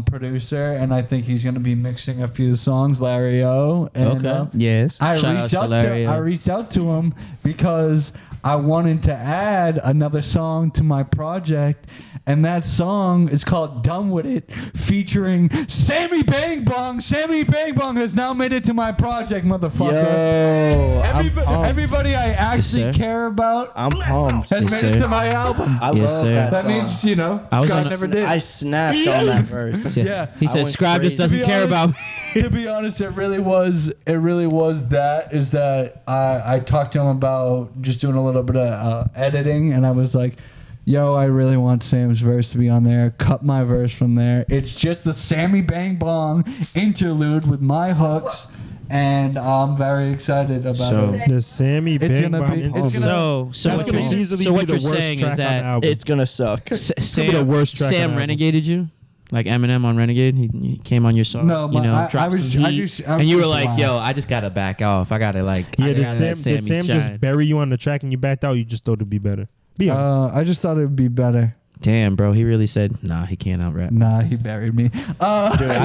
producer, and I think he's gonna be mixing a few songs, Larry O. And, Okay. Yes. I Shout reached outs to Larry O. I reached out to him because I wanted to add another song to my project, and that song is called "Done With It," featuring Sammy Bang Bong. Sammy Bang Bong has now made it to my project, motherfucker. Yo, I'm pumped. Everybody I actually sir. care about I'm pumped. has Yes, made it sir. to my album. I Yes, love sir. that That song. means, I was Scott on- never did. I snapped on that verse. Yeah. He I said, went "Scribe just crazy. doesn't care about me." To be honest, it really was that I talked to him about just doing a little bit of editing, and I was like, yo, I really want Sam's verse to be on there. Cut my verse from there. It's just the Sammy Bang Bong interlude with my hooks, and I'm very excited about So- it. The Sammy It's Bang gonna Bong be- it's interlude. gonna- So That's what gonna you're, easily so be what the you're worst saying track is on the that album. It's gonna suck. be the worst track on Sam the album. renegaded you, like Eminem on Renegade. He came on your song. No, you but know, I dropped was- some I heat, just- I and you were was like, wild. "Yo, I just gotta back off. I gotta like." Yeah, I did gotta let Sam Sammy just shine." bury you on the track and you backed out? You just thought it'd be better. Be honest. I just thought it would be better. Damn, bro, he really said, "Nah, he can't out rap." Nah, he buried me. Dude,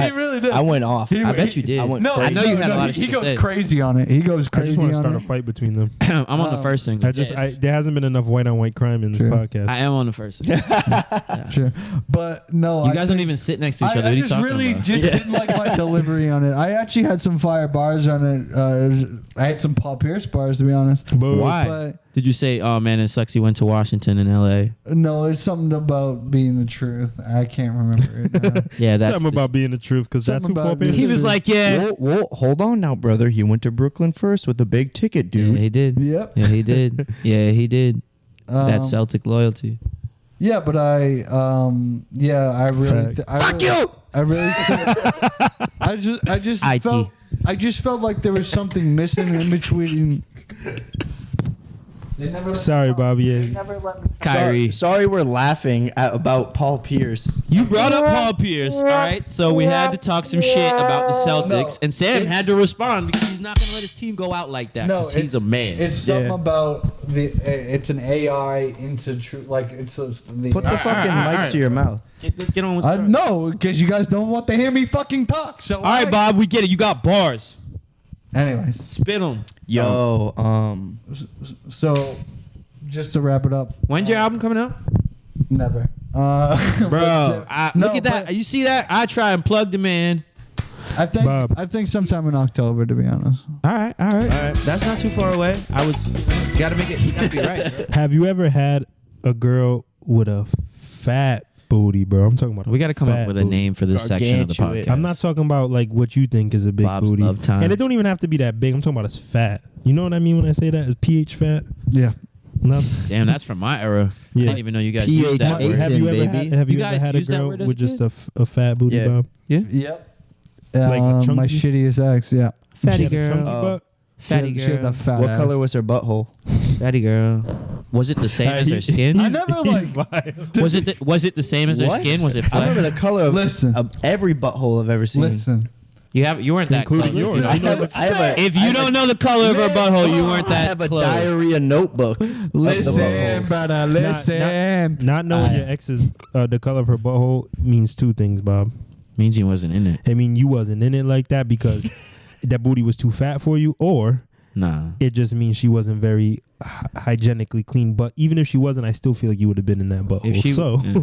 he really did. I went off. He- I bet you did. I went No, crazy. I know you had a lot of he shit to goes say. crazy on it. He goes I crazy just want to on start it. a fight between them. I'm on the first single. I just, there hasn't been enough white on white crime in this True. podcast. I am on the first single. Sure. But no, You I guys don't think- even sit next to each other. I What are you just talking really about? just didn't like my delivery on it. I actually had some fire bars on it. I had some Paul Pierce bars, to be honest. Boo. Why? But Did you say, "Oh man, it sucks"? He went to Washington and L.A. no, it's something about being the truth. I can't remember it now. Yeah, that's Something about being the truth, because that's who Something Paul about Pierce being- He is. was like, "Yeah, Whoa, hold on now, brother. He went to Brooklyn first with the big ticket, yeah, dude. he did. Yep. Yeah, he did. Yeah, he did. That's Um, Celtic loyalty." Yeah, but I really, Facts. Fuck you! I really, I just IT. felt like there was something missing in between. They never. Sorry, Bob. Yeah. Never let me. Kyrie. Sorry, we're laughing about Paul Pierce. You brought up Paul Pierce, all right? So we had to talk some shit about the Celtics, and Sam had to respond because he's not going to let his team go out like that because he's a man. It's something about the. It's an AI into true. Like it's the. Put the fucking mic to your mouth. Get on with it. No, because you guys don't want to hear me fucking talk. So All right, Bob, we get it. You got bars. Anyways, Spit them. Yo, so just to wrap it up, When's your album coming out? never. Bro, look at that. but You see that? I try and plug the man. I think Bob. I think sometime in October, to be honest. All right. That's not too far away. You got to make it. You got to be right. Bro. Have you ever had a girl with a fat booty, bro? I'm talking about. We got to come up with a name for this section of the Gargantuan. podcast. I'm not talking about like what you think is a big Bob's booty, love time. and it don't even have to be that big. I'm talking about it's fat. You know what I mean when I say that? Is pH fat? Yeah. No. Damn, that's from my era. Yeah. I didn't even know you guys used that PH word. Have you ever baby. had, have you You ever guys had a used that girl word as with a just kid? a fat booty, Yeah. Bob? Yeah? Yep. Like a chunky- My shittiest ex. Yeah. Fatty She had a chunky girl. butt? Fatty She had the girl. fat what ass. color was her butthole? Fatty girl. Was it the same as her skin? I never like. Was it the same as her What? skin? Was it I remember flat? the color of, Listen. of every butthole I've ever seen. Listen. You weren't that Including close. yours. I have a, If you don't know the color of her butthole, you weren't I that have a close. diarrhea notebook. Listen, buttholes. brother. Listen. Not knowing your ex's the color of her butthole means two things, Bob. Means he wasn't in it. I mean, you wasn't in it like that because that booty was too fat for you, or Nah. it just means she wasn't very hygienically clean. But even if she wasn't, I still feel like you would have been in that butthole. If she- So, yeah.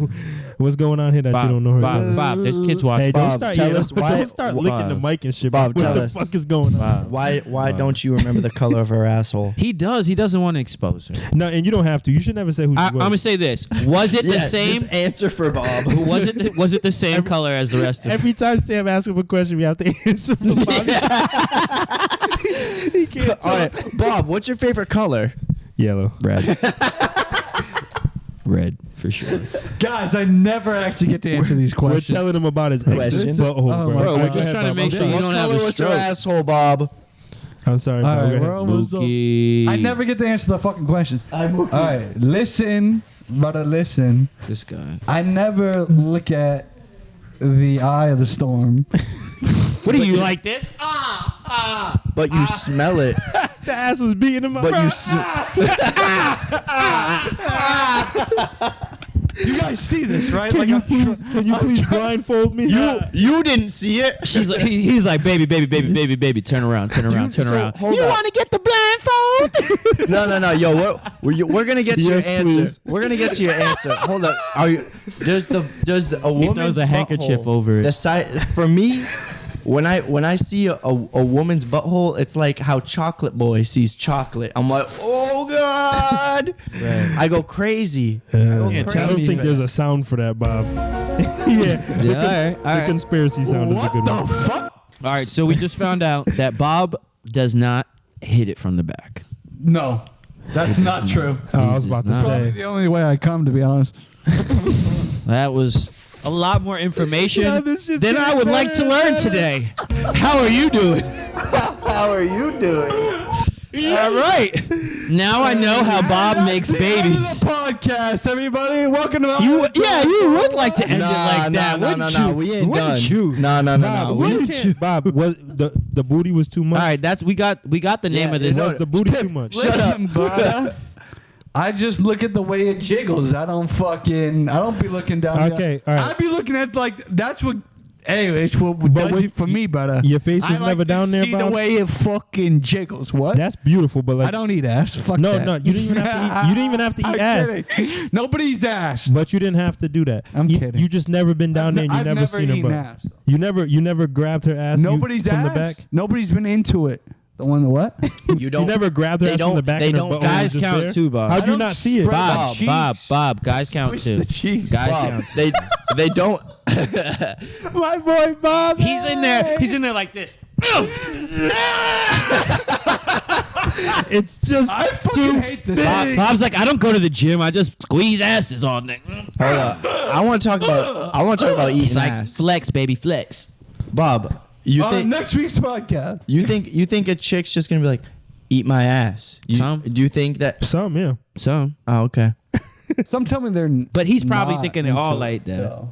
what's going on here that you don't know her? Bob, there's kids watching. Hey, Bob, don't start, tell us why- don't start Bob. licking the mic and shit. Bob, what tell the us. fuck is going on? Bob. Why don't you remember the color of her asshole? He does. He doesn't want to expose her. No, and you don't have to. You should never say who she I'm was. gonna say this. Was it the Yeah, same? just answer for Bob. Was it the same color as the rest of? Every time Sam asks him a question, we have to answer for Bob. He can't All right, Bob, what's your favorite color? Yellow. Red. Red for sure. Guys, I never actually get to answer these We're questions. telling him about his ex's Question. butthole, Oh, bro. my Bro, we're God. just trying to make sure you What don't have color a was her stroke. asshole, Bob? I'm sorry, All Bob. right, Go we're ahead. almost. Mookie. I never get to answer the fucking questions. I'm All right, listen, brother, listen. This guy. I never look at the eye of the storm. What are you like this? But you smell it. The ass was beating him up. But you You guys see this, right? Can you please blindfold me? you didn't see it. She's like, he's like, baby, turn around. So, hold You up. want to get the blindfold? No. Yo, we're gonna get to Yes, your answer. please. We're gonna get to your answer. Hold up. Are you? Does a woman's throws a handkerchief butthole, over it. The side for me. When I see a woman's butthole, it's like how Chocolate Boy sees chocolate. I'm like, oh God! I go crazy. I crazy. don't think there's a sound for that, Bob. Yeah, all the right. conspiracy sound is a good one. fuck? All right, so we just found out that Bob does not hit it from the back. No, that's not true. Oh, I was about to It's not. Probably say. the only way I come, to be honest. That was a lot more information Yeah, this just than I would like to learn today. How are you doing? How are you doing? All right. Now I know how Bob makes babies. Podcast, everybody. Welcome to You would like to end it like that, wouldn't you? We ain't Wouldn't done. you? No. Bob, Bob, was the booty was too much? All right, we got the name Yeah, of this. it Was the booty too much? Shut up. Listen, brother. I just look at the way it jiggles. I don't be looking down. Okay, all right. I be looking at that's what. Anyway, it's what does it for me, brother. Your face was I like never to down there, see Bob? the way it fucking jiggles. What? That's beautiful, but like I don't eat ass. Fuck No, that. no, you didn't even have to eat. You didn't even have to eat I'm ass. kidding. Nobody's ass. But you didn't have to do that. I'm kidding. You just never been down there and you I've never never seen her eaten butt. ass. You never grabbed her ass Nobody's from ass. the back? Nobody's been into it. The one the what? You don't. You never grabbed her They ass from the don't- back they and her don't- butt Guys was just count there? too, Bob. How'd I you don't not see it? Bob, cheeks. Bob, guys count Squish too. the cheeks. Guys Bob, count. they don't. My boy Bob. He's in there like this. It's just I fucking hate this. Bob's like, I don't go to the gym. I just squeeze asses all day. Hold up. I want to talk about eating It's like ass. flex, baby, flex. Bob, you think Next week's podcast. you think a chick's just gonna be like, eat my ass. Some. Do you think that? Some, yeah. Some. Oh, okay. Some tell me they're. But he's probably not thinking it all into like that. though.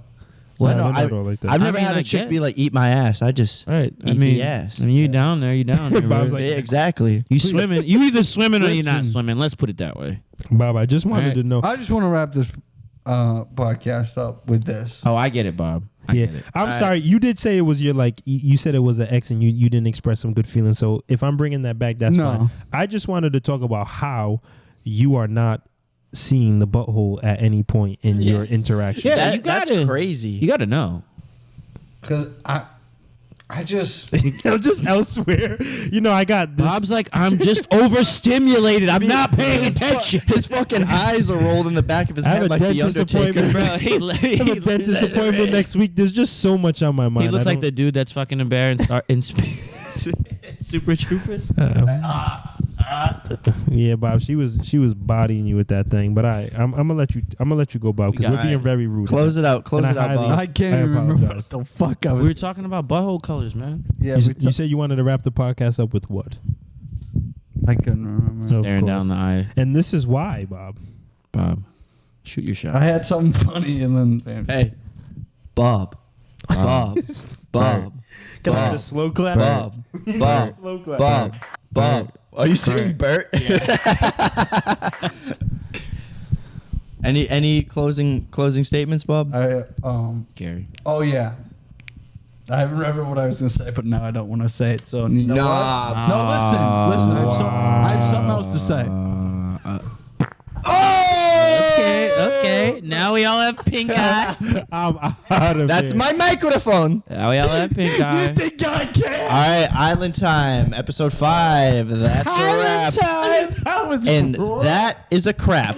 Well, No, no, they're not all like that. I've I never mean, had I a chick get be it. like, "Eat my ass." I just Right. I eat mean, the ass. I mean, you down there, you down there. Bob's bro. like- Yeah, exactly. You swimming. You either swimming or you're not Listen. swimming. Let's put it that way. Bob, I just wanted Right. to know. I just want to wrap this podcast up with this. Oh, I get it, Bob. I Yeah, get it. I'm sorry. You did say it was your you said it was an ex, and you didn't express some good feelings. So if I'm bringing that back, that's No. fine. I just wanted to talk about how you are not seeing the butthole at any point in your interaction. Yeah, That- you that's gotta- crazy. You got to know. Because I just. Just elsewhere. You know, I got this. Bob's like, I'm just overstimulated. I'm not paying attention. His fucking eyes are rolled in the back of his I have head a like the dentist Undertaker. appointment. Bro, I have a dentist appointment next week. There's just so much on my mind. He looks I like the don't- dude that's fucking in Bear and Super Troopers. Yeah, Bob. She was bodying you with that thing, but I'm gonna let you go, Bob, because got we're being it. very rude. Close it out. Close And it out, I highly- Bob. I can't I even remember what apologize. the fuck I We was. were talking about butthole colors, man. Yeah, You said you wanted to wrap the podcast up with what? I couldn't remember. Of Staring down course. the eye. And this is why, Bob. Bob, shoot your shot. I had something funny and then. Hey, Bob. Bob. Bob. Can I Bob. get a slow clap? Bob. Bob. Slow clap. Bob. Bob. Are you saying Bert? Any closing statements, Bob? Gary. Oh yeah. I remember what I was gonna say, but now I don't want to say it. So you know Nah. what? No, listen. I have something else to say. Okay. Now we all have pink eye. I'm out of That's here. my microphone. Now we all have pink eye. Think I can? All right, Island Time, episode 5. That's a wrap. That was And great. that is a crap.